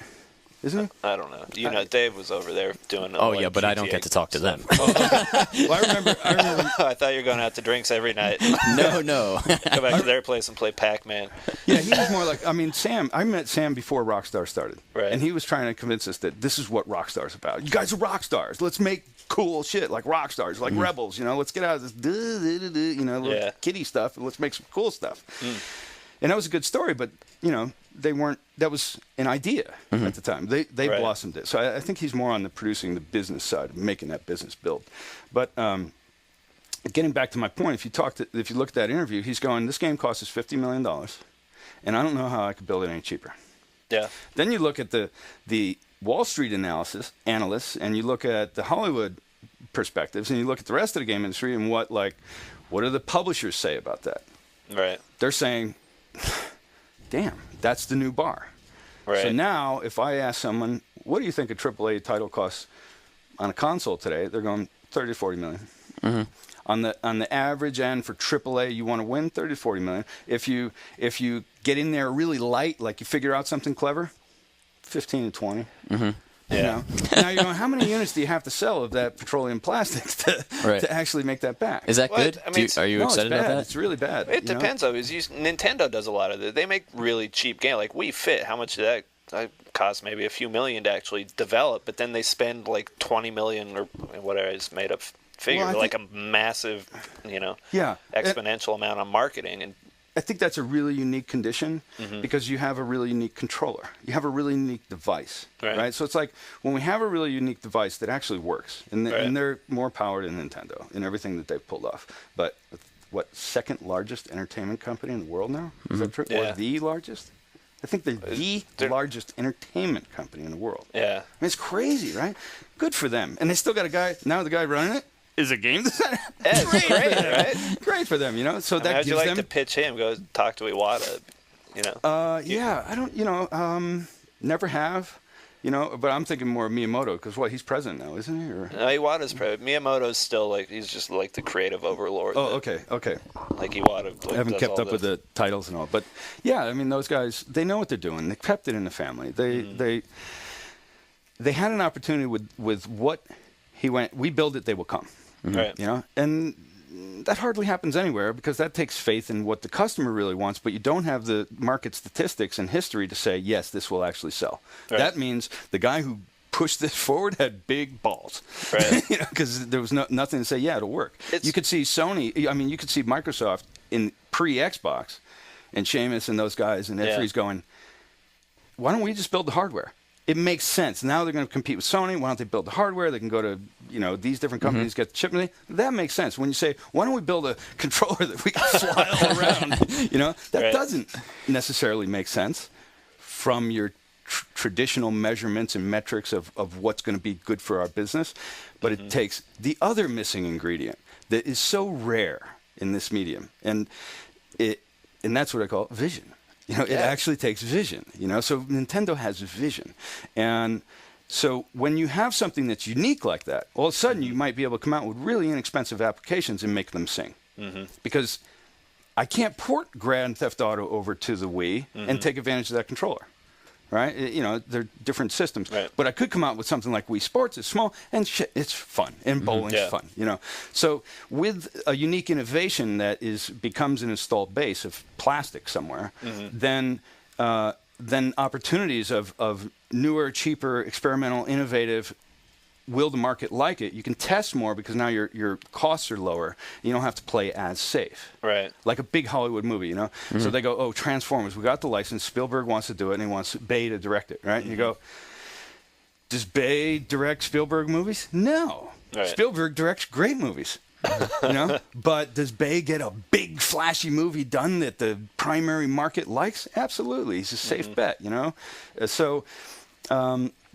Isn't he? I don't know. You know, Dave was over there doing... yeah, but GTA. I don't get to talk to them. Well, I remember... I thought you were going out to drinks every night. No. Go back to their place and play Pac-Man. Yeah, he was more like... I mean, Sam... I met Sam before Rockstar started. Right. And he was trying to convince us that this is what Rockstar's about. You guys are rock stars. Let's make cool shit like rock stars, like rebels, you know? Let's get out of this, little kiddie stuff, and let's make some cool stuff. And that was a good story, but, they weren't... That was an idea at the time. They right. blossomed it. So I think he's more on the producing the business side, making that business build. But getting back to my point, if you look at that interview, he's going, this game costs us $50 million, and I don't know how I could build it any cheaper. Yeah. Then you look at the Wall Street analysts, and you look at the Hollywood perspectives, and you look at the rest of the game industry, and what do the publishers say about that? Right. They're saying, damn, that's the new bar. Right. So now, if I ask someone, what do you think a AAA title costs on a console today? They're going 30 to 40 million. Mm-hmm. On the average end for AAA, you want to win 30 to 40 million. If you get in there really light, like you figure out something clever, 15 to 20. Mm-hmm. Yeah. Now you're going, how many units do you have to sell of that petroleum plastics to actually make that back? Is that good? I mean, are you excited about that? It's really bad. It depends, though. Nintendo does a lot of it. They make really cheap games. Like Wii Fit, how much did that cost? Maybe a few million to actually develop, but then they spend like 20 million or whatever is made up figure, like a massive, exponential amount on marketing. And I think that's a really unique condition because you have a really unique controller. You have a really unique device, right? So it's like when we have a really unique device that actually works, and they're more power than Nintendo in everything that they've pulled off. But what, second largest entertainment company in the world now? Is that true? Yeah. Or the largest? I think they're the largest entertainment company in the world. Yeah. I mean, it's crazy, right? Good for them. And they still got a guy, now the guy running it is a game designer. Yeah, it's great, right? Great for them, So that how'd gives you like them... to pitch him? Go talk to Iwata, Yeah, I don't, never have, but I'm thinking more of Miyamoto because he's president now, isn't he? Or... No, Iwata's president. Miyamoto's still he's just like the creative overlord. Oh, okay. Like Iwata. I haven't kept up with the titles and all, but yeah, I mean, those guys, they know what they're doing. They kept it in the family. They had an opportunity with what he went, we build it, they will come. Right. And that hardly happens anywhere because that takes faith in what the customer really wants, but you don't have the market statistics and history to say, yes, this will actually sell. Right. That means the guy who pushed this forward had big balls. Right. Because there was nothing to say, yeah, it'll work. You could see Sony, I mean, you could see Microsoft in pre-Xbox and Seamus and those guys and Ed3's going, why don't we just build the hardware? It makes sense. Now they're going to compete with Sony. Why don't they build the hardware? They can go to, these different companies, get the chip. That makes sense. When you say, why don't we build a controller that we can fly all around? That doesn't necessarily make sense from your traditional measurements and metrics of what's going to be good for our business. But it takes the other missing ingredient that is so rare in this medium. And that's what I call vision. It actually takes vision, So Nintendo has vision. And so when you have something that's unique like that, all of a sudden you might be able to come out with really inexpensive applications and make them sing. Because I can't port Grand Theft Auto over to the Wii and take advantage of that controller. right? They're different systems. Right. But I could come out with something like Wii Sports. It's small and it's fun, and bowling's fun. So with a unique innovation that becomes an installed base of plastic somewhere, then opportunities of newer, cheaper, experimental, innovative. Will the market like it? You can test more because now your costs are lower. You don't have to play as safe. Right. Like a big Hollywood movie, So they go, Transformers, we got the license. Spielberg wants to do it, and he wants Bay to direct it, right? And you go, does Bay direct Spielberg movies? No. Right. Spielberg directs great movies. But does Bay get a big flashy movie done that the primary market likes? Absolutely. He's a safe bet, So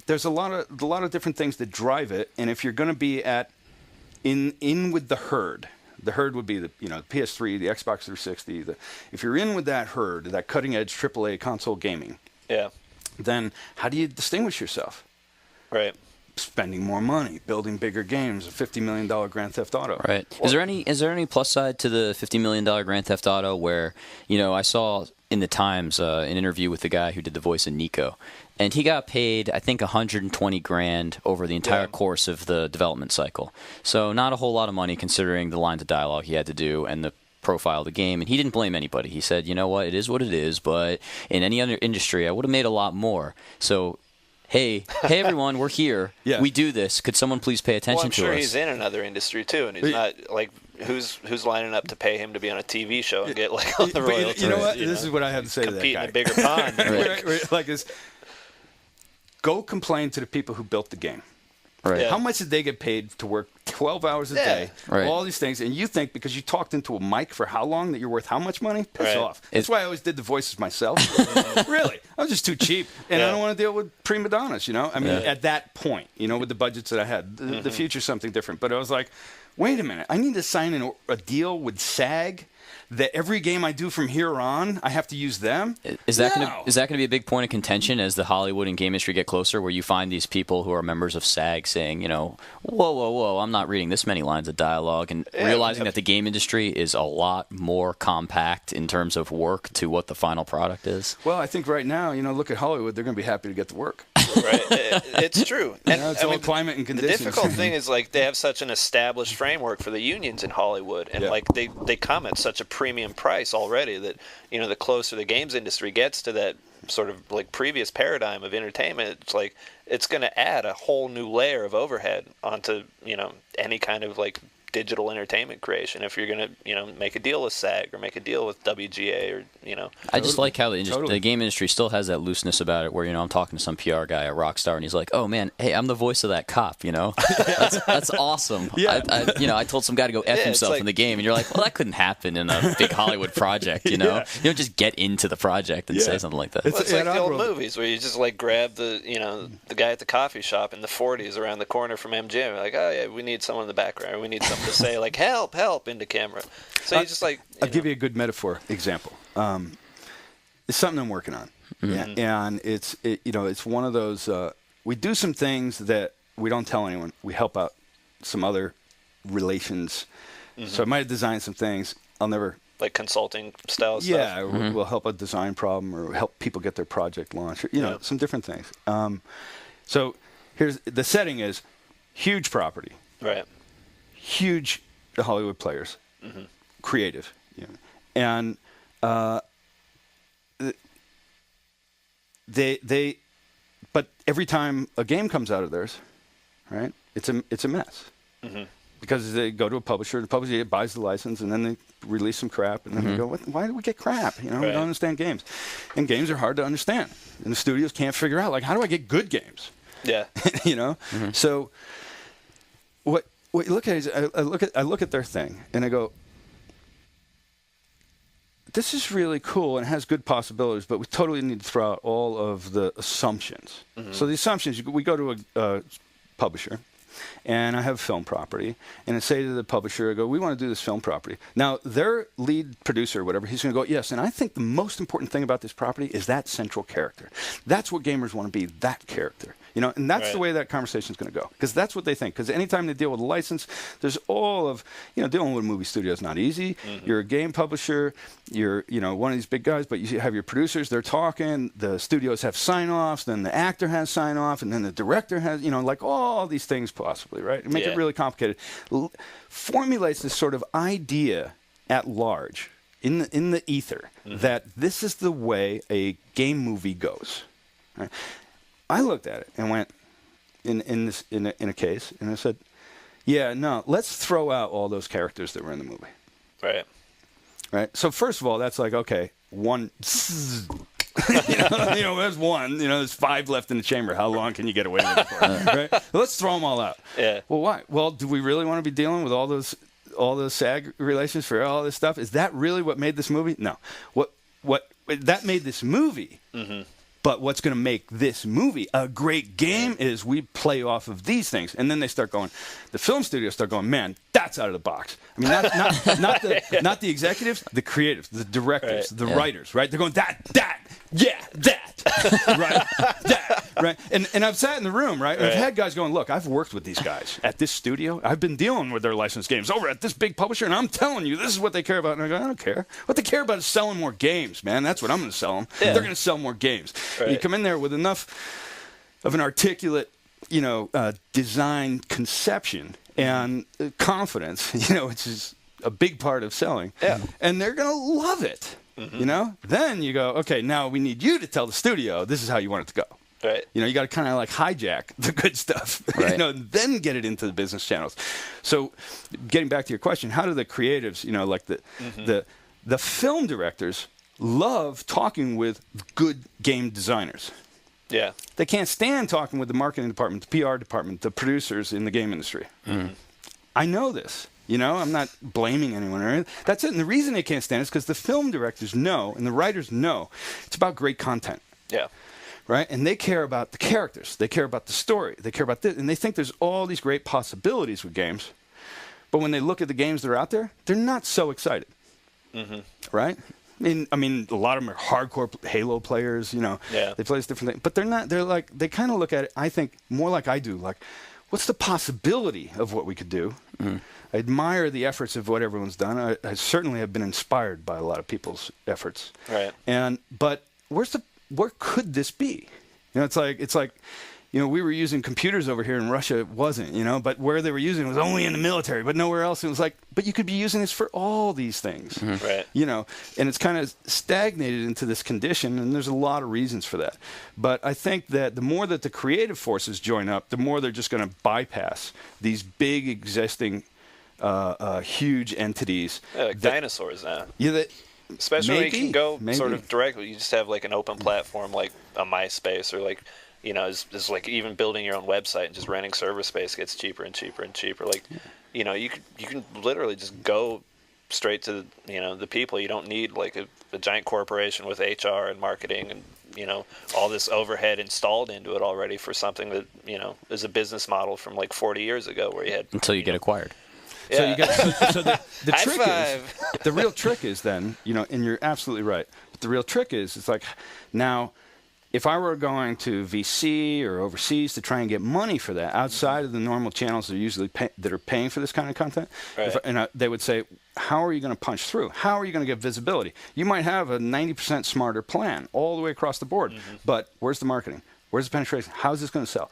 there's a lot of different things that drive it, and if you're going to be in with the herd would be the PS3, the Xbox 360. If you're in with that herd, that cutting edge AAA console gaming, then how do you distinguish yourself? Right. spending more money, building bigger games, a $50 million Grand Theft Auto. Right. Is there any plus side to the $50 million Grand Theft Auto where, I saw in the Times an interview with the guy who did the voice of Nico, and he got paid, I think, $120,000 over the entire course of the development cycle. So not a whole lot of money considering the lines of dialogue he had to do and the profile of the game, and he didn't blame anybody. He said, you know what, it is what it is, but in any other industry, I would have made a lot more. So hey everyone, we're here. Yeah. We do this. Could someone please pay attention to us? I'm sure he's in another industry too, and he's not like who's lining up to pay him to be on a TV show and get like all the royalties. You know what? This is what I have to say to that guy. Compete in a bigger pond. Go complain to the people who built the game. Right. Yeah. How much did they get paid to work 12 hours a day, all these things, and you think because you talked into a mic for how long that you're worth how much money? Piss off. That's why I always did the voices myself. Really. I was just too cheap, and I don't want to deal with prima donnas, I mean, at that point, with the budgets that I had. The future's something different, but I was like, wait a minute, I need to sign a deal with SAG that every game I do from here on, I have to use them? Is that going to be a big point of contention as the Hollywood and game industry get closer, where you find these people who are members of SAG saying, whoa, I'm not reading this many lines of dialogue, and realizing that the game industry is a lot more compact in terms of work to what the final product is? Well, I think right now, look at Hollywood, they're going to be happy to get to work. Right. It's true. And it's all climate and conditions. The difficult thing is they have such an established framework for the unions in Hollywood, and they come at such a premium price already that the closer the games industry gets to that sort of like previous paradigm of entertainment, it's like it's going to add a whole new layer of overhead onto any kind of like digital entertainment creation if you're going to make a deal with SAG or make a deal with WGA or I just like how the game industry still has that looseness about it where I'm talking to some PR guy at Rockstar and he's like, oh man, hey, I'm the voice of that cop, that's awesome. I told some guy to go F himself in the game, and you're like, well, that couldn't happen in a big Hollywood project. You don't just get into the project and say something like that. Well, it's like the old movies where you just like grab the the guy at the coffee shop in the 40s around the corner from MGM, like, oh yeah, we need someone in the background, or we need someone to say like help into camera. So you just like I'll give you a good metaphor example. It's something I'm working on, and it's one of those. We do some things that we don't tell anyone. We help out some other relations. So I might have designed some things. I'll never like consulting style stuff. Yeah, we'll help a design problem or help people get their project launched. Or, some different things. So here's the setting: is huge property, right? Huge Hollywood players, creative, and they, but every time a game comes out of theirs, right? It's a mess because they go to a publisher, the publisher buys the license, and then they release some crap, and then they go, why do we get crap? We don't understand games, and games are hard to understand, and the studios can't figure out like how do I get good games? Yeah, So what you look at is I look at their thing and I go, this is really cool and has good possibilities, but we totally need to throw out all of the assumptions. So the assumptions, we go to a publisher, and I have film property, and I say to the publisher, I go, we want to do this film property. Now, their lead producer or whatever, he's going to go, yes, and I think the most important thing about this property is that central character. That's what gamers want to be, that character. And that's the way that conversation is going to go, because that's what they think. Because anytime they deal with a license, there's all of, dealing with a movie studio is not easy. You're a game publisher, you're, one of these big guys, but you have your producers, they're talking, the studios have sign-offs, then the actor has sign-off, and then the director has, like all these things possibly, right? Make it really complicated. Formulates this sort of idea at large in the ether that this is the way a game movie goes. Right? I looked at it and went in a case, and I said, "Yeah, no, let's throw out all those characters that were in the movie." Right. So first of all, that's like, okay, one. There's one. There's 5 left in the chamber. How long can you get away with it for? Right? Let's throw them all out. Yeah. Well, why? Well, do we really want to be dealing with all those SAG relations for all this stuff? Is that really what made this movie? No. What that made this movie? But what's going to make this movie a great game is we play off of these things. And then they start going, the film studios start going, man, that's out of the box. I mean, not the executives, the creatives, the directors, the writers, right? They're going, that, right? That, right? And I've sat in the room, right? I've had guys going, look, I've worked with these guys at this studio. I've been dealing with their licensed games over at this big publisher, and I'm telling you, this is what they care about. And I go, I don't care. What they care about is selling more games, man. That's what I'm going to sell them. Yeah. They're going to sell more games. Right. You come in there with enough of an articulate, design conception and confidence, which is a big part of selling. Yeah. And they're going to love it. Then you go, okay, now we need you to tell the studio this is how you want it to go. Right. You got to kind of like hijack the good stuff, right. Then get it into the business channels. So getting back to your question, how do the creatives, like the film directors love talking with good game designers. Yeah. They can't stand talking with the marketing department, the PR department, the producers in the game industry. I know this. I'm not blaming anyone or anything. That's it. And the reason they can't stand it is because the film directors know and the writers know it's about great content. Yeah. Right? And they care about the characters. They care about the story. They care about this. And they think there's all these great possibilities with games. But when they look at the games that are out there, they're not so excited. Right? I mean, a lot of them are hardcore Halo players, they play this different thing. But they're not, they kind of look at it, I think, more like I do. Like, what's the possibility of what we could do? I admire the efforts of what everyone's done. I certainly have been inspired by a lot of people's efforts. Right. But where could this be? It's like, we were using computers over here in Russia. It wasn't, but where they were using it was only in the military, but nowhere else. It was like, but you could be using this for all these things, right? And it's kind of stagnated into this condition, and there's a lot of reasons for that. But I think that the more that the creative forces join up, the more they're just going to bypass these big existing, huge entities. Yeah, like dinosaurs now. Yeah, especially when you can go sort of directly. You just have like an open platform like a MySpace or like. Is like even building your own website and just renting server space gets cheaper and cheaper and cheaper. Like, you can literally just go straight to the people. You don't need like a giant corporation with HR and marketing and all this overhead installed into it already for something that is a business model from like 40 years ago where you had until you get acquired. Yeah. So you get so the trick is the real trick is then and you're absolutely right. But the real trick is it's like now. If I were going to VC or overseas to try and get money for that, outside of the normal channels that are usually that are paying for this kind of content, right. They would say, how are you going to punch through? How are you going to get visibility? You might have a 90% smarter plan all the way across the board, but where's the marketing? Where's the penetration? How's this going to sell?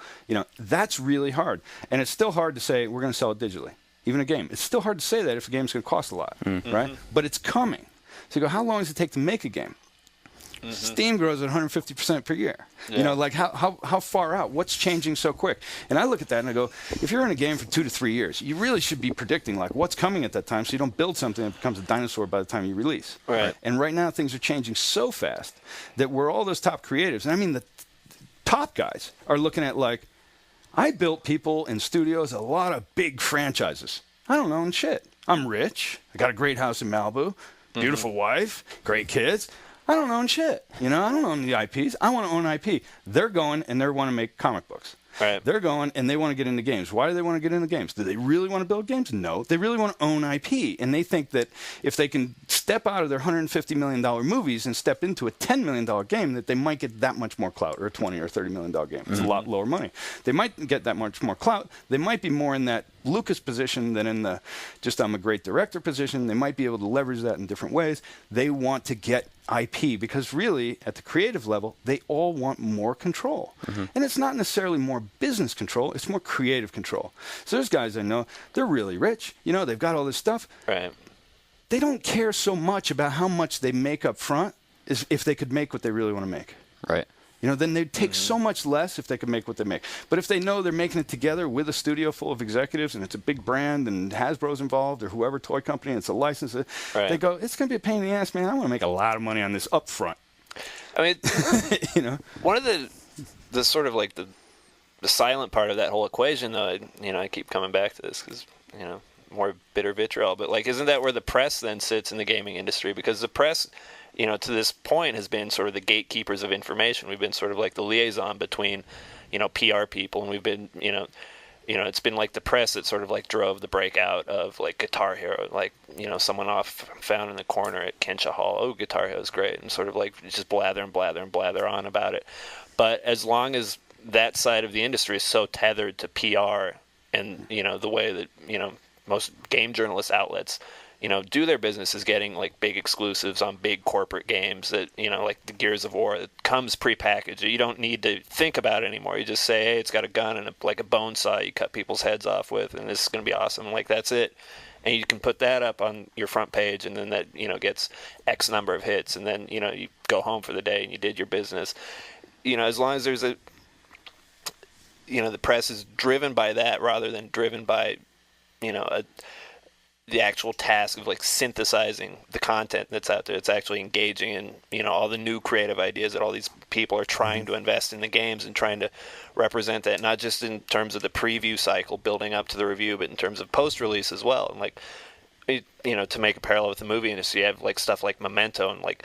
That's really hard. And it's still hard to say we're going to sell it digitally, even a game. It's still hard to say that if a game's going to cost a lot, right? But it's coming. So you go, how long does it take to make a game? Steam grows at 150% per year. Yeah. Like how far out? What's changing so quick? And I look at that and I go, if you're in a game for 2 to 3 years, you really should be predicting like what's coming at that time, so you don't build something that becomes a dinosaur by the time you release. Right. And right now things are changing so fast that where all those top creatives, and I mean the top guys, are looking at like, I built people in studios a lot of big franchises. I don't own shit. I'm rich. I got a great house in Malibu, beautiful wife, great kids. I don't own shit. I don't own the IPs. I want to own IP. They're going and they want to make comic books. Right. They're going and they want to get into games. Why do they want to get into games? Do they really want to build games? No. They really want to own IP. And they think that if they can step out of their $150 million movies and step into a $10 million game, that they might get that much more clout, or a $20 or $30 million game. It's a lot lower money. They might get that much more clout. They might be more in that Lucas position than in the just I'm a great director position. They might be able to leverage that in different ways. They want to get IP because really, at the creative level, they all want more control. And it's not necessarily more business control, it's more creative control. So there's guys I know, they're really rich. You know, they've got all this stuff. Right. They don't care so much about how much they make up front as if they could make what they really want to make. Right. You know, then they'd take so much less if they could make what they make. But if they know they're making it together with a studio full of executives and it's a big brand and Hasbro's involved or whoever toy company and it's a license, they go, it's going to be a pain in the ass, man. I want to make a lot of money on this up front. I mean, you know, one of the sort of like the silent part of that whole equation, though, I keep coming back to this because, more bitter vitriol, but like, isn't that where the press then sits in the gaming industry? Because the press, to this point has been sort of the gatekeepers of information. We've been sort of like the liaison between, PR people, and we've been, it's been like the press that sort of like drove the breakout of like Guitar Hero, like, someone off found in the corner at Kensha Hall, oh, Guitar Hero is great, and sort of like just blather and blather and blather on about it. But as long as that side of the industry is so tethered to PR and, the way that, most game journalist outlets, do their business is getting like big exclusives on big corporate games that, like the Gears of War, that comes prepackaged. You don't need to think about it anymore. You just say, hey, it's got a gun and like a bone saw you cut people's heads off with, and this is going to be awesome. Like, that's it. And you can put that up on your front page, and then that, gets X number of hits, and then, you go home for the day and you did your business. As long as there's the press is driven by that rather than driven by, the actual task of like synthesizing the content that's out there. It's actually engaging in, all the new creative ideas that all these people are trying to invest in the games and trying to represent that, not just in terms of the preview cycle building up to the review, but in terms of post-release as well. And like, to make a parallel with the movie industry, you have like stuff like Memento and like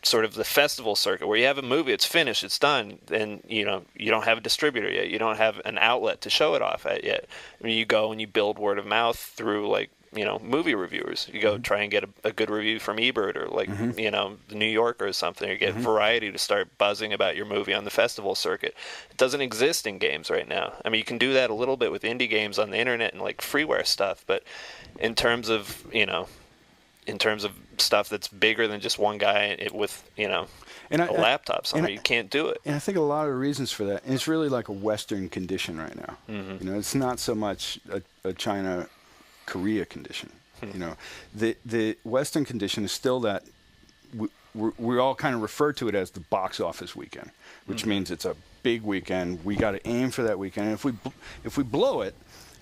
sort of the festival circuit where you have a movie, it's finished, it's done, and you don't have a distributor yet, you don't have an outlet to show it off at yet. I mean, you go and you build word of mouth through like movie reviewers. You go try and get a good review from Ebert or like the New Yorker or something, or get Variety to start buzzing about your movie on the festival circuit. It doesn't exist in games right now. I mean, you can do that a little bit with indie games on the internet and like freeware stuff, but in terms of stuff that's bigger than just one guy with, a laptop somewhere, you can't do it. And I think a lot of the reasons for that, and it's really like a Western condition right now. It's not so much a China, Korea condition. The Western condition is still that we all kind of refer to it as the box office weekend, which means it's a big weekend. We got to aim for that weekend. And if we blow it,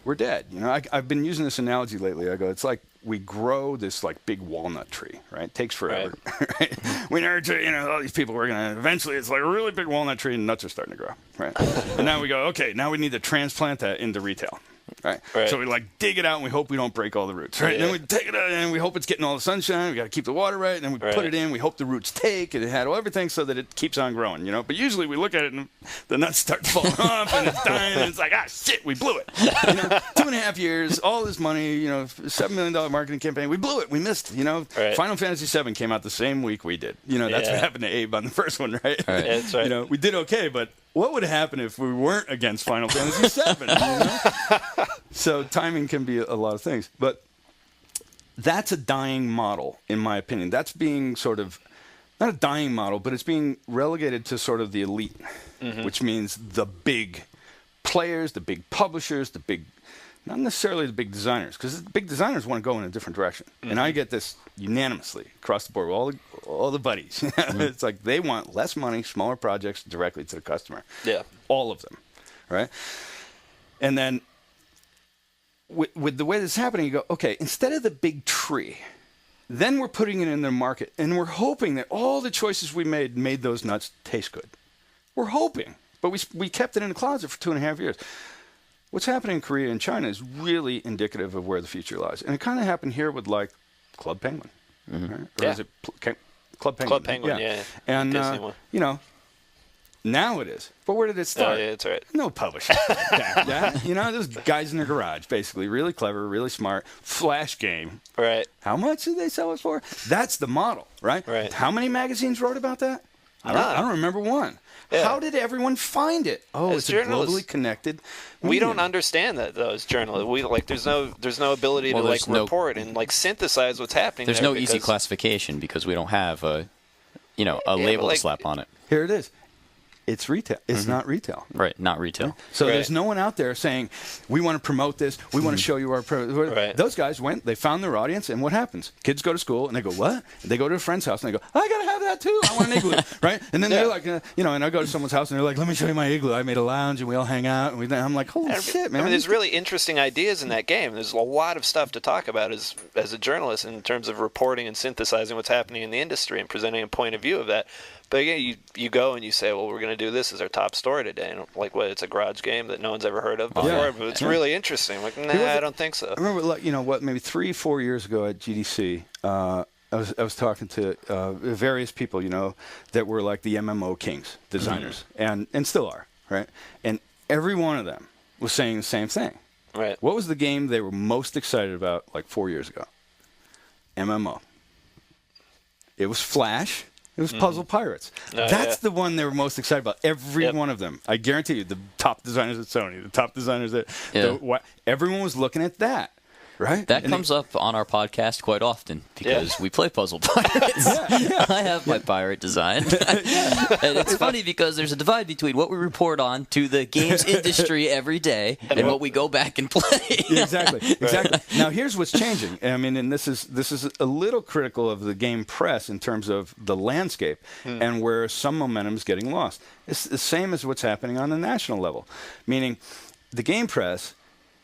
we're dead. I've been using this analogy lately. I go, it's like we grow this like big walnut tree, right? It takes forever. Right? We nurture, all these people working on it. Eventually, it's like a really big walnut tree, and nuts are starting to grow, right? And now we go, okay, now we need to transplant that into retail. Right. So we like dig it out and we hope we don't break all the roots. Right. And then we take it out and we hope it's getting all the sunshine. We got to keep the water right. And then we put it in. We hope the roots take and it had everything so that it keeps on growing. But usually we look at it and the nuts start falling off and it's dying and it's like, shit, we blew it. 2.5 years, all this money, $7 million marketing campaign. We blew it. We missed. Final Fantasy VII came out the same week we did. That's what happened to Abe on the first one, right? That's right. We did okay, but what would happen if we weren't against Final Fantasy VII? So timing can be a lot of things. But that's a dying model, in my opinion. That's being sort of, not a dying model, but it's being relegated to sort of the elite, which means the big players, the big publishers, not necessarily the big designers, because the big designers want to go in a different direction. And I get this unanimously across the board with all the buddies. It's like they want less money, smaller projects directly to the customer. Yeah. All of them, right? And then with the way this is happening, you go, okay, instead of the big tree, then we're putting it in the market, and we're hoping that all the choices we made those nuts taste good. We're hoping. But we kept it in the closet for 2.5 years. What's happening in Korea and China is really indicative of where the future lies. And it kind of happened here with, like, Club Penguin. Right? Or is it Club Penguin? Club Penguin, yeah. And, Now it is. But where did it start? Yeah, that's right. No publisher. that. You know, those guys in their garage, basically, really clever, really smart, flash game. Right. How much did they sell it for? That's the model, right? Right. How many magazines wrote about that? I don't remember one. Yeah. How did everyone find it? Oh, As it's a journalists, globally connected we medium. don't understand that though as journalists. We there's no ability to report and synthesize what's happening. There's no easy classification because we don't have a label to slap on it. Here it is. It's retail. It's not retail. Right, not retail. So there's no one out there saying, we want to promote this, we want to show you our... Right. Those guys went, they found their audience, and what happens? Kids go to school, and they go, what? And they go to a friend's house, and they go, I got to have that too. I want an igloo, right? And then they're like, and I go to someone's house, and they're like, let me show you my igloo. I made a lounge, and we all hang out. And I'm like, holy shit, man. I mean, there's really interesting ideas in that game. There's a lot of stuff to talk about as a journalist in terms of reporting and synthesizing what's happening in the industry and presenting a point of view of that. But again, you go and you say, well, we're going to do this as our top story today. And it's a garage game that no one's ever heard of before, but it's really interesting. I'm like, I don't think so. I remember, maybe 3-4 years ago at GDC, I was talking to various people, that were like the MMO kings, designers, and still are, right? And every one of them was saying the same thing. Right. What was the game they were most excited about like 4 years ago? MMO. It was Flash. It was Puzzle Pirates. That's the one they were most excited about. Every one of them. I guarantee you, the top designers at Sony, the top designers at... everyone was looking at that, right? That comes up on our podcast quite often because we play Puzzle Pirates. I have my pirate design. And it's funny because there's a divide between what we report on to the games industry every day and what we go back and play. Exactly. Now, here's what's changing. I mean, and this is a little critical of the game press in terms of the landscape and where some momentum is getting lost. It's the same as what's happening on the national level, meaning the game press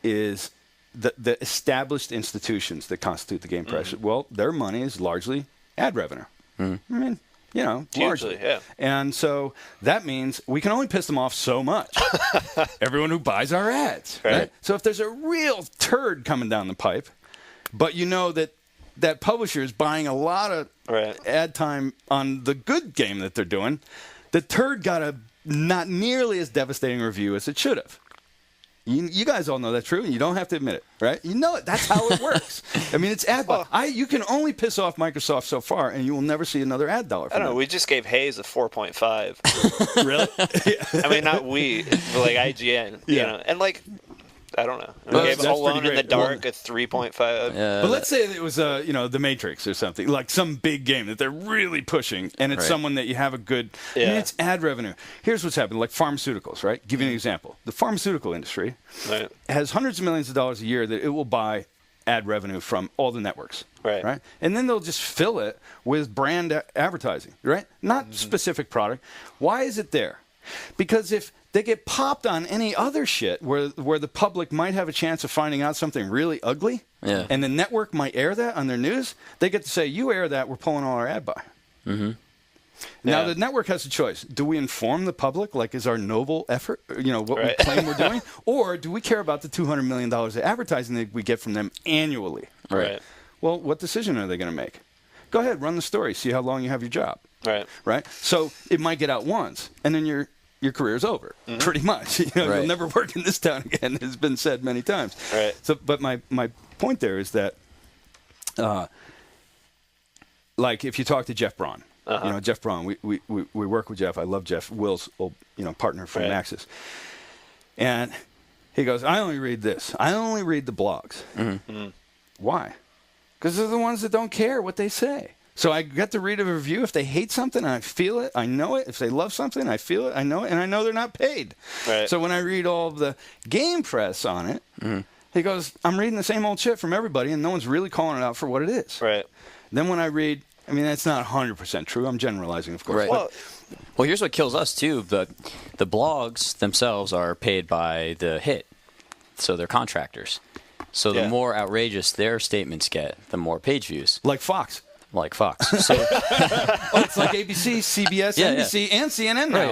is... The established institutions that constitute the game press, well, their money is largely ad revenue. I mean, largely. Yeah. And so that means we can only piss them off so much. Everyone who buys our ads. Right? So if there's a real turd coming down the pipe, but that publisher is buying a lot of ad time on the good game that they're doing, the turd got a not nearly as devastating review as it should have. You guys all know that's true, and you don't have to admit it, right? You know it. That's how it works. I mean, it's ad. You can only piss off Microsoft so far, and you will never see another ad dollar from I don't know. them. We just gave Hayes a 4.5. Really? I mean, not we, but like IGN. And I don't know. We gave Alone in the Dark a 3.5. But let's say it was The Matrix or something, like some big game that they're really pushing, and it's someone that you have a good. I mean, it's ad revenue. Here's what's happened, like pharmaceuticals, right? Give you an example. The pharmaceutical industry has hundreds of millions of dollars a year that it will buy ad revenue from all the networks, right? And then they'll just fill it with brand advertising, right? Not specific product. Why is it there? Because if they get popped on any other shit where the public might have a chance of finding out something really ugly, and the network might air that on their news, they get to say, you air that, we're pulling all our ad buy. Now, the network has a choice. Do we inform the public, like is our noble effort, what we claim we're doing, or do we care about the $200 million of advertising that we get from them annually? Right. Well, what decision are they going to make? Go ahead, run the story, see how long you have your job. Right? So it might get out once, and then your career's over, pretty much. You'll never work in this town again. It's been said many times. So, but my point there is that, like, if you talk to Jeff Braun, Jeff Braun, we work with Jeff. I love Jeff, Will's old partner from Maxis, and he goes, I only read this. I only read the blogs. Why? Because they're the ones that don't care what they say. So I get to read a review. If they hate something, I feel it. I know it. If they love something, I feel it. I know it. And I know they're not paid. So when I read all of the game press on it, he goes, I'm reading the same old shit from everybody, and no one's really calling it out for what it is. Then when I read, I mean, that's not 100% true. I'm generalizing, of course. Well, here's what kills us, too. The blogs themselves are paid by the hit, so they're contractors. So the more outrageous their statements get, the more page views. Like Fox. So, it's like ABC, CBS, NBC, and CNN now.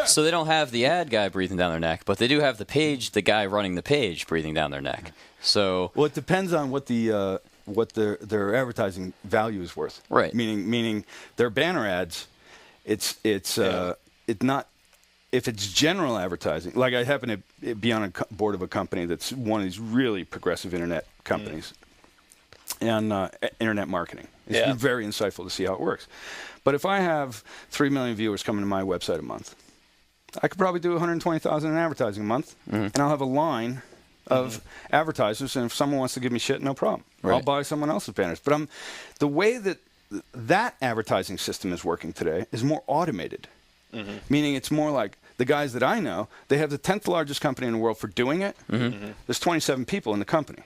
So they don't have the ad guy breathing down their neck, but they do have the guy running the page breathing down their neck. So it depends on what their advertising value is worth. Right. Meaning their banner ads it's not. If it's general advertising, like I happen to be on a board of a company that's one of these really progressive internet companies, and internet marketing. It's been very insightful to see how it works. But if I have 3 million viewers coming to my website a month, I could probably do 120,000 in advertising a month, and I'll have a line of advertisers, and if someone wants to give me shit, no problem. Right. I'll buy someone else's banners. But the way that advertising system is working today is more automated, meaning it's more like the guys that I know, they have the 10th largest company in the world for doing it. There's 27 people in the company.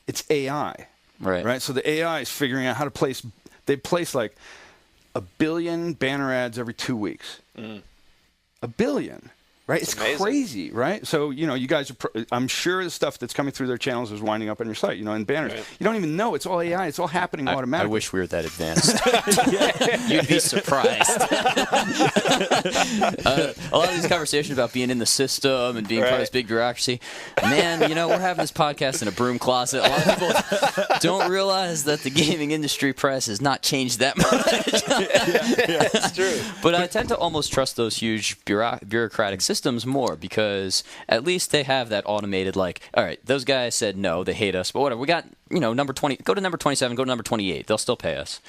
It's AI. Right. So the AI is figuring out how to place. They place like 1 billion banner ads every 2 weeks. 1 billion. Right? It's crazy, right? So, you guys are, I'm sure the stuff that's coming through their channels is winding up on your site, in banners. Right. You don't even know. It's all AI. It's all happening automatically. I wish we were that advanced. You'd be surprised. A lot of these conversations about being in the system and being part of this big bureaucracy. Man, we're having this podcast in a broom closet. A lot of people don't realize that the gaming industry press has not changed that much. It's true. But I tend to almost trust those huge bureaucratic systems more because at least they have that automated, like, all right, those guys said no, they hate us, but whatever. We got, number 20, go to number 27, go to number 28. They'll still pay us.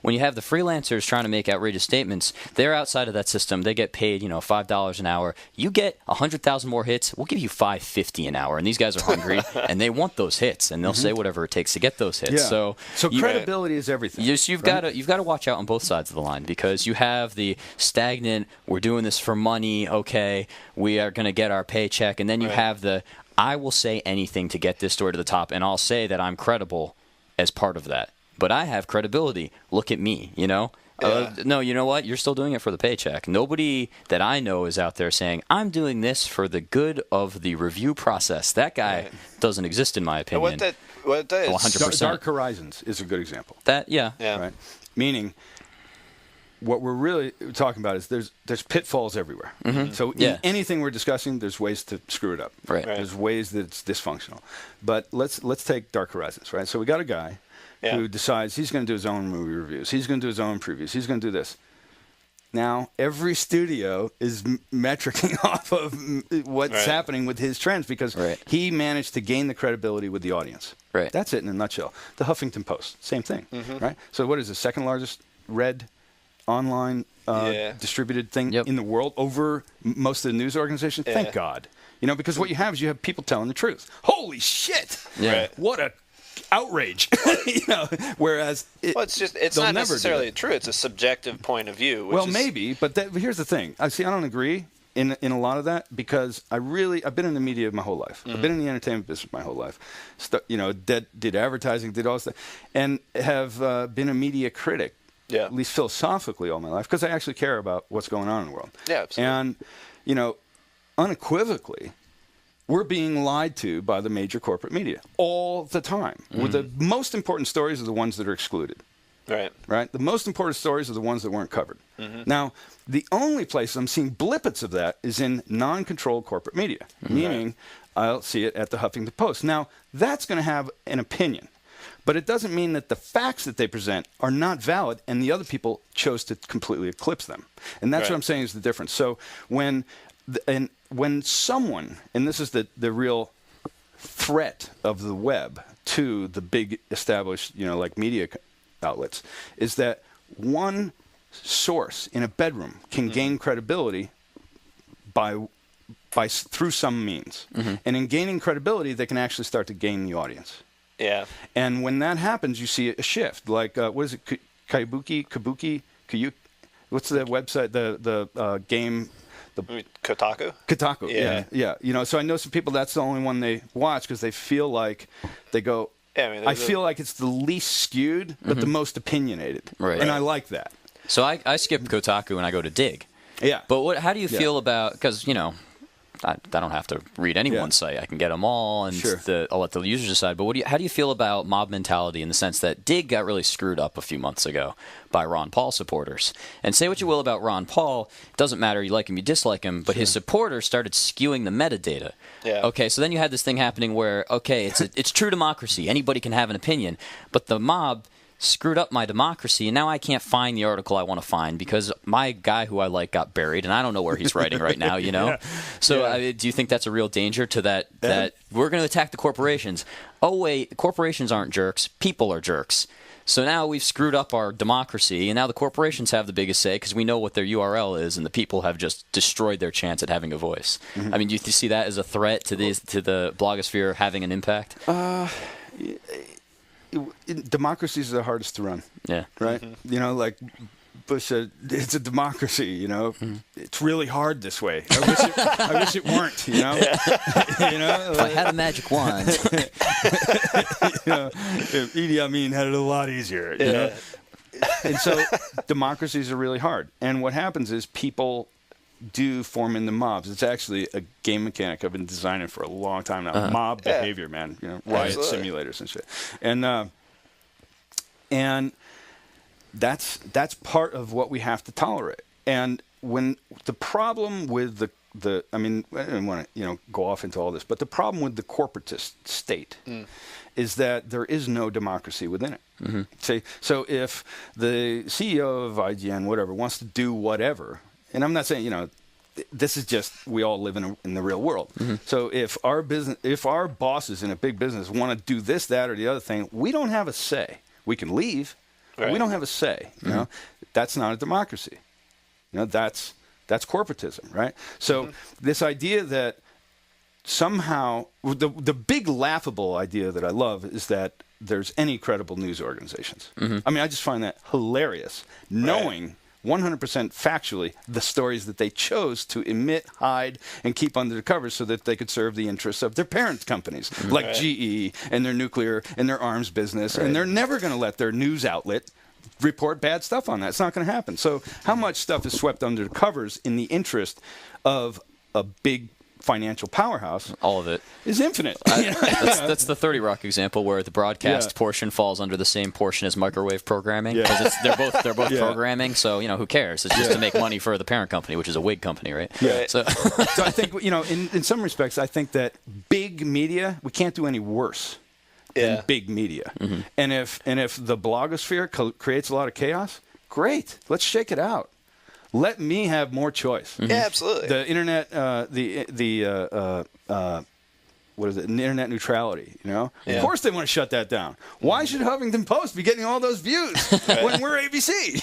When you have the freelancers trying to make outrageous statements, they're outside of that system. They get paid, $5 an hour. You get 100,000 more hits, we'll give you $5.50 an hour. And these guys are hungry and they want those hits, and they'll say whatever it takes to get those hits. Yeah. So credibility is everything. You've got to watch out on both sides of the line because you have the stagnant, we're doing this for money, okay, we are going to get our paycheck, and then you have the I will say anything to get this story to the top, and I'll say that I'm credible as part of that. But I have credibility. Look at me, No, you know what? You're still doing it for the paycheck. Nobody that I know is out there saying, I'm doing this for the good of the review process. That guy doesn't exist, in my opinion. And what that is, 100%. Dark Horizons is a good example. Yeah. Right? Meaning, what we're really talking about is there's pitfalls everywhere. So in anything we're discussing, there's ways to screw it up. Right. There's ways that it's dysfunctional. But let's take Dark Horizons, right? So we got a guy who decides he's going to do his own movie reviews. He's going to do his own previews. He's going to do this. Now, every studio is metricing off of what's happening with his trends because he managed to gain the credibility with the audience. Right. That's it in a nutshell. The Huffington Post, same thing, right? So what is the second largest read online distributed thing in the world over most of the news organizations? Thank God. Because what you have is you have people telling the truth. Holy shit! What a outrage. Whereas it's not necessarily true. It's a subjective point of view. Maybe, but here's the thing. I don't agree in a lot of that because I've been in the media my whole life. I've been in the entertainment business my whole life. Did advertising, did all this stuff, and have been a media critic. At least philosophically all my life, because I actually care about what's going on in the world. Yeah, absolutely. And, unequivocally, we're being lied to by the major corporate media all the time. With the most important stories are the ones that are excluded. Right? The most important stories are the ones that weren't covered. Now, the only place I'm seeing blippets of that is in non-controlled corporate media, meaning I'll see it at the Huffington Post. Now, that's going to have an opinion. But it doesn't mean that the facts that they present are not valid and the other people chose to completely eclipse them. And that's what I'm saying is the difference. So when someone, and this is the real threat of the web to the big established, like media outlets, is that one source in a bedroom can gain credibility through some means. And in gaining credibility, they can actually start to gain the audience. Yeah. And when that happens, you see a shift. Like, what is it? Kabuki? What's the website? The game? Kotaku? Kotaku, yeah. So I know some people, that's the only one they watch because they feel like they go, I feel like it's the least skewed, but the most opinionated. Right. And I like that. So I skip Kotaku and I go to Dig. Yeah. But how do you feel about, because, I don't have to read anyone's site. I can get them all, and I'll let the users decide. But how do you feel about mob mentality in the sense that Dig got really screwed up a few months ago by Ron Paul supporters? And say what you will about Ron Paul, it doesn't matter. You like him, you dislike him. But his supporters started skewing the metadata. Yeah. Okay, so then you had this thing happening where, it's true democracy. Anybody can have an opinion. But the mob screwed up my democracy, and now I can't find the article I want to find because my guy who I like got buried, and I don't know where he's writing right now, you know? Yeah. So do you think that's a real danger to that we're going to attack the corporations? Oh, wait, corporations aren't jerks. People are jerks. So now we've screwed up our democracy, and now the corporations have the biggest say because we know what their URL is, and the people have just destroyed their chance at having a voice. I mean, do you see that as a threat to the blogosphere having an impact? Democracies are the hardest to run. Yeah. Right? You know, like Bush said, it's a democracy, you know. It's really hard this way. I wish it weren't, you know. You know, If I had a magic wand. you know, if Idi Amin had it a lot easier, you know. And so democracies are really hard. And what happens is people do form into mobs. It's actually a game mechanic I've been designing for a long time now. Mob behavior, man. You know, riot simulators and shit. And that's part of what we have to tolerate. And when the problem with the I mean, I don't want to go off into all this, but the problem with the corporatist state is that there is no democracy within it. See, so if the CEO of IGN, whatever, wants to do whatever, and I'm not saying this is just we all live in the real world. So if our bosses in a big business want to do this, that, or the other thing, we don't have a say. We can leave. Right. We don't have a say. You know, that's not a democracy. You know, that's corporatism, right? So this idea that somehow the big laughable idea that I love is that there's any credible news organizations. I mean, I just find that hilarious, knowing 100% factually the stories that they chose to emit, hide, and keep under the covers so that they could serve the interests of their parent companies, like GE and their nuclear and their arms business. And they're never going to let their news outlet report bad stuff on that. It's not going to happen. So how much stuff is swept under the covers in the interest of a big financial powerhouse? All of it is infinite. That's the 30 Rock example where the broadcast portion falls under the same portion as microwave programming because they're both programming. So who cares? It's just to make money for the parent company, which is a wig company, right? Yeah. So I think in some respects, I think that big media we can't do any worse than big media. And if the blogosphere creates a lot of chaos, great. Let's shake it out. Let me have more choice. Yeah, absolutely. The internet, what is it? Internet neutrality. Of course they want to shut that down. Why should Huffington Post be getting all those views when we're ABC?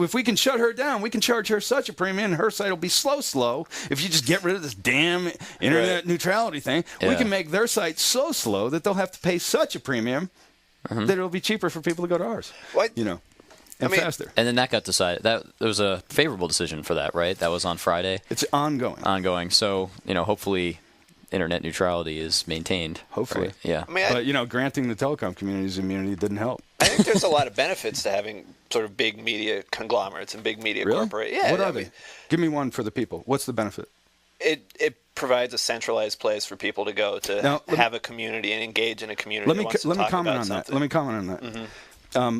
If we can shut her down, we can charge her such a premium, and her site will be slow. If you just get rid of this damn internet neutrality thing, we can make their site so slow that they'll have to pay such a premium that it'll be cheaper for people to go to ours. What? And faster. And then that got decided. There was a favorable decision for that, right? That was on Friday. It's ongoing. So, hopefully internet neutrality is maintained. Hopefully. Right? Yeah. But, granting the telecom community's immunity didn't help. I think there's a lot of benefits to having sort of big media conglomerates and big media corporations. Yeah. What are they? Give me one for the people. What's the benefit? It provides a centralized place for people to go to have a community and engage in a community. Let me comment on that.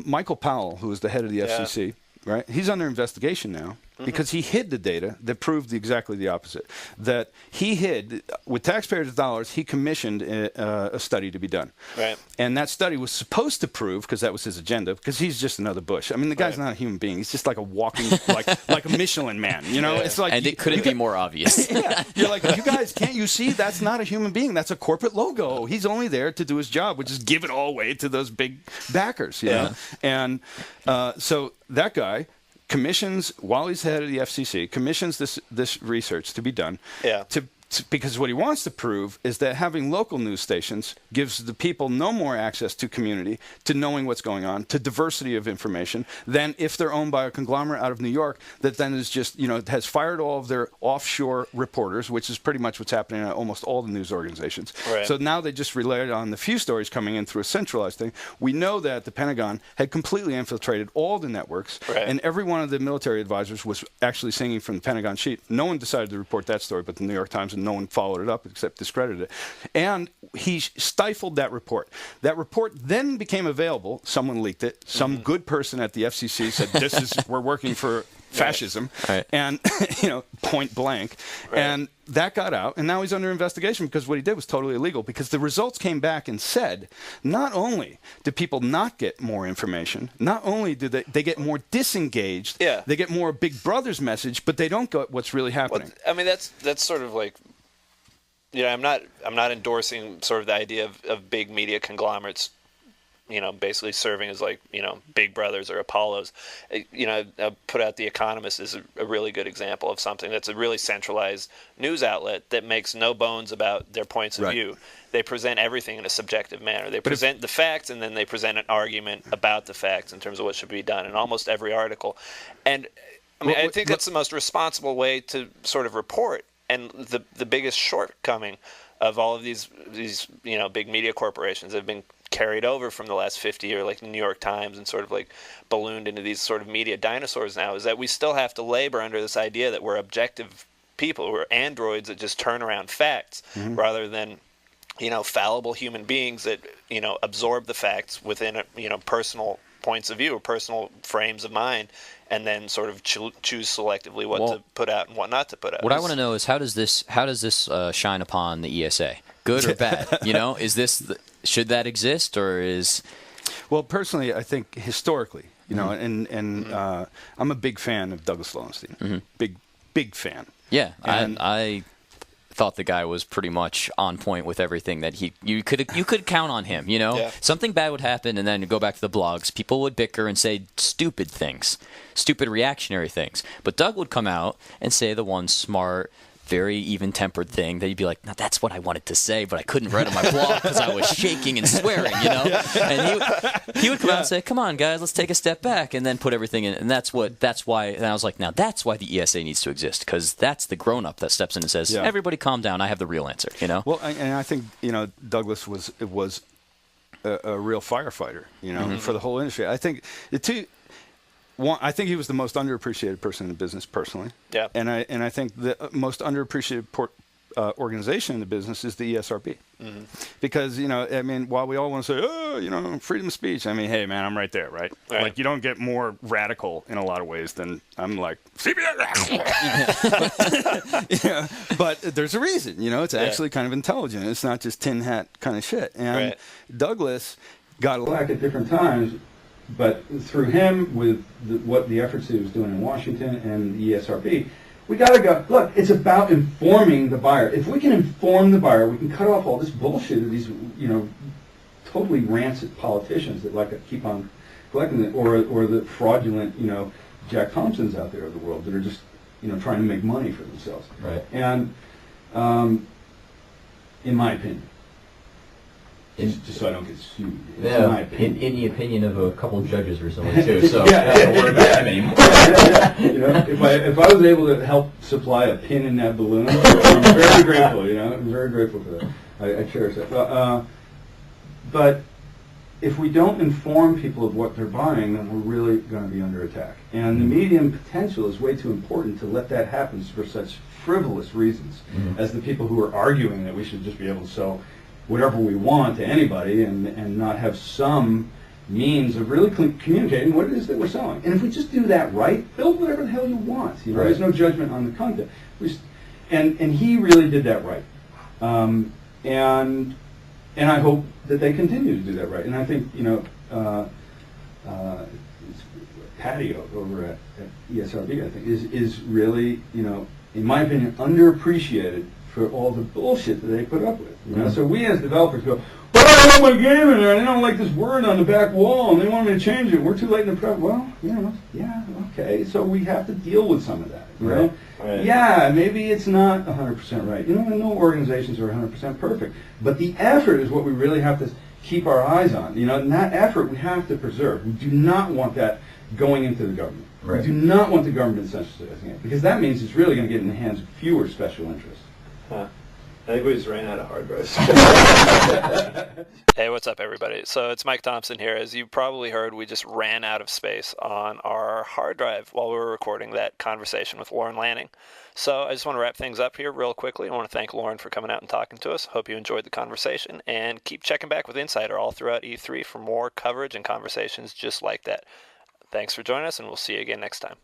Michael Powell, who is the head of the FCC, right? He's under investigation now because he hid the data that proved exactly the opposite. That he hid, with taxpayers' dollars, he commissioned a study to be done. Right. And that study was supposed to prove, because that was his agenda, because he's just another Bush. I mean, the guy's not a human being. He's just like a walking, like a Michelin man. It's like, and it couldn't be more obvious. You're like, you guys, can't you see? That's not a human being. That's a corporate logo. He's only there to do his job, which is give it all away to those big backers. You know? And so that guy commissions, while he's head of the FCC, commissions this research to be done. Because what he wants to prove is that having local news stations gives the people no more access to community, to knowing what's going on, to diversity of information, than if they're owned by a conglomerate out of New York that then is just, has fired all of their offshore reporters, which is pretty much what's happening at almost all the news organizations. Right. So now they just rely on the few stories coming in through a centralized thing. We know that the Pentagon had completely infiltrated all the networks, and every one of the military advisors was actually singing from the Pentagon sheet. No one decided to report that story but the New York Times, and no one followed it up except discredited it. And he stifled that report. That report then became available. Someone leaked it. Some good person at the FCC said, we're working for fascism, Right. and point blank, and that got out, and now he's under investigation because what he did was totally illegal. Because the results came back and said, not only do people not get more information, not only do they get more disengaged, they get more Big Brother's message, but they don't get what's really happening. Well, I mean, that's sort of like, I'm not endorsing sort of the idea of big media conglomerates, basically serving as like, Big Brothers or Apollos. I put out The Economist as a really good example of something that's a really centralized news outlet that makes no bones about their points of view. They present everything in a subjective manner. They present the facts, and then they present an argument about the facts in terms of what should be done in almost every article. And I mean, I think that's the most responsible way to sort of report. And the biggest shortcoming of all of these big media corporations have been carried over from the last 50 years, like the New York Times, and sort of like ballooned into these sort of media dinosaurs now, is that we still have to labor under this idea that we're objective people, we're androids that just turn around facts rather than fallible human beings that absorb the facts within personal points of view or personal frames of mind, and then sort of choose selectively what to put out and what not to put out. What I want to know is how does this shine upon the ESA? Good or bad? Is this should that exist, or is? Well, personally, I think historically, and I'm a big fan of Douglas Lowenstein. Big fan. Yeah, and I thought the guy was pretty much on point with everything that you could count on him. Something bad would happen, and then you go back to the blogs. People would bicker and say stupid things, stupid reactionary things. But Doug would come out and say the one smart, very even-tempered thing that you'd be like, now that's what I wanted to say, but I couldn't write on my blog because I was shaking and swearing, And he would come out and say, come on, guys, let's take a step back, and then put everything in. And that's why, and I was like, now that's why the ESA needs to exist, because that's the grown-up that steps in and says, everybody calm down, I have the real answer, Well, and I think, Douglas was a real firefighter, for the whole industry. I think I think he was the most underappreciated person in the business, personally. Yeah. And I think the most underappreciated organization in the business is the ESRB. Because, while we all want to say, freedom of speech, hey, man, I'm right there, right? Like, you don't get more radical in a lot of ways than I'm like, but there's a reason, it's actually kind of intelligent. It's not just tin hat kind of shit. And Douglas got a lack at different times. But through him, with the efforts he was doing in Washington and the ESRB, we got to go, look, it's about informing the buyer. If we can inform the buyer, we can cut off all this bullshit of these, totally rancid politicians that like to keep on collecting it, or the fraudulent, Jack Thompsons out there of the world that are just, trying to make money for themselves. Right. And in my opinion, just so I don't get sued. In the opinion of a couple of judges recently too, so don't worry about them anymore. If I was able to help supply a pin in that balloon, I'm very grateful. I'm very grateful for that. I cherish that. But if we don't inform people of what they're buying, then we're really going to be under attack. And the medium potential is way too important to let that happen for such frivolous reasons as the people who are arguing that we should just be able to sell whatever we want to anybody and not have some means of really communicating what it is that we're selling. And if we just do that right, build whatever the hell you want. There's no judgment on the content. And he really did that right. And I hope that they continue to do that right. And I think, Patio over at ESRB, I think, is really, in my opinion, underappreciated for all the bullshit that they put up with. So we as developers go, well, I don't want my game in there, and they don't like this word on the back wall, and they want me to change it. We're too late in the prep. Well, okay. So we have to deal with some of that. Right. Yeah, maybe it's not 100% right. No organizations are 100% perfect, but the effort is what we really have to keep our eyes on. And that effort we have to preserve. We do not want that going into the government. Right. We do not want the government censoring it, because that means it's really going to get in the hands of fewer special interests. I think we just ran out of hard drives. Hey, what's up, everybody? So it's Mike Thompson here. As you probably heard, we just ran out of space on our hard drive while we were recording that conversation with Lorne Lanning. So I just want to wrap things up here real quickly. I want to thank Lorne for coming out and talking to us. Hope you enjoyed the conversation, and keep checking back with Insider all throughout E3 for more coverage and conversations just like that. Thanks for joining us, and we'll see you again next time.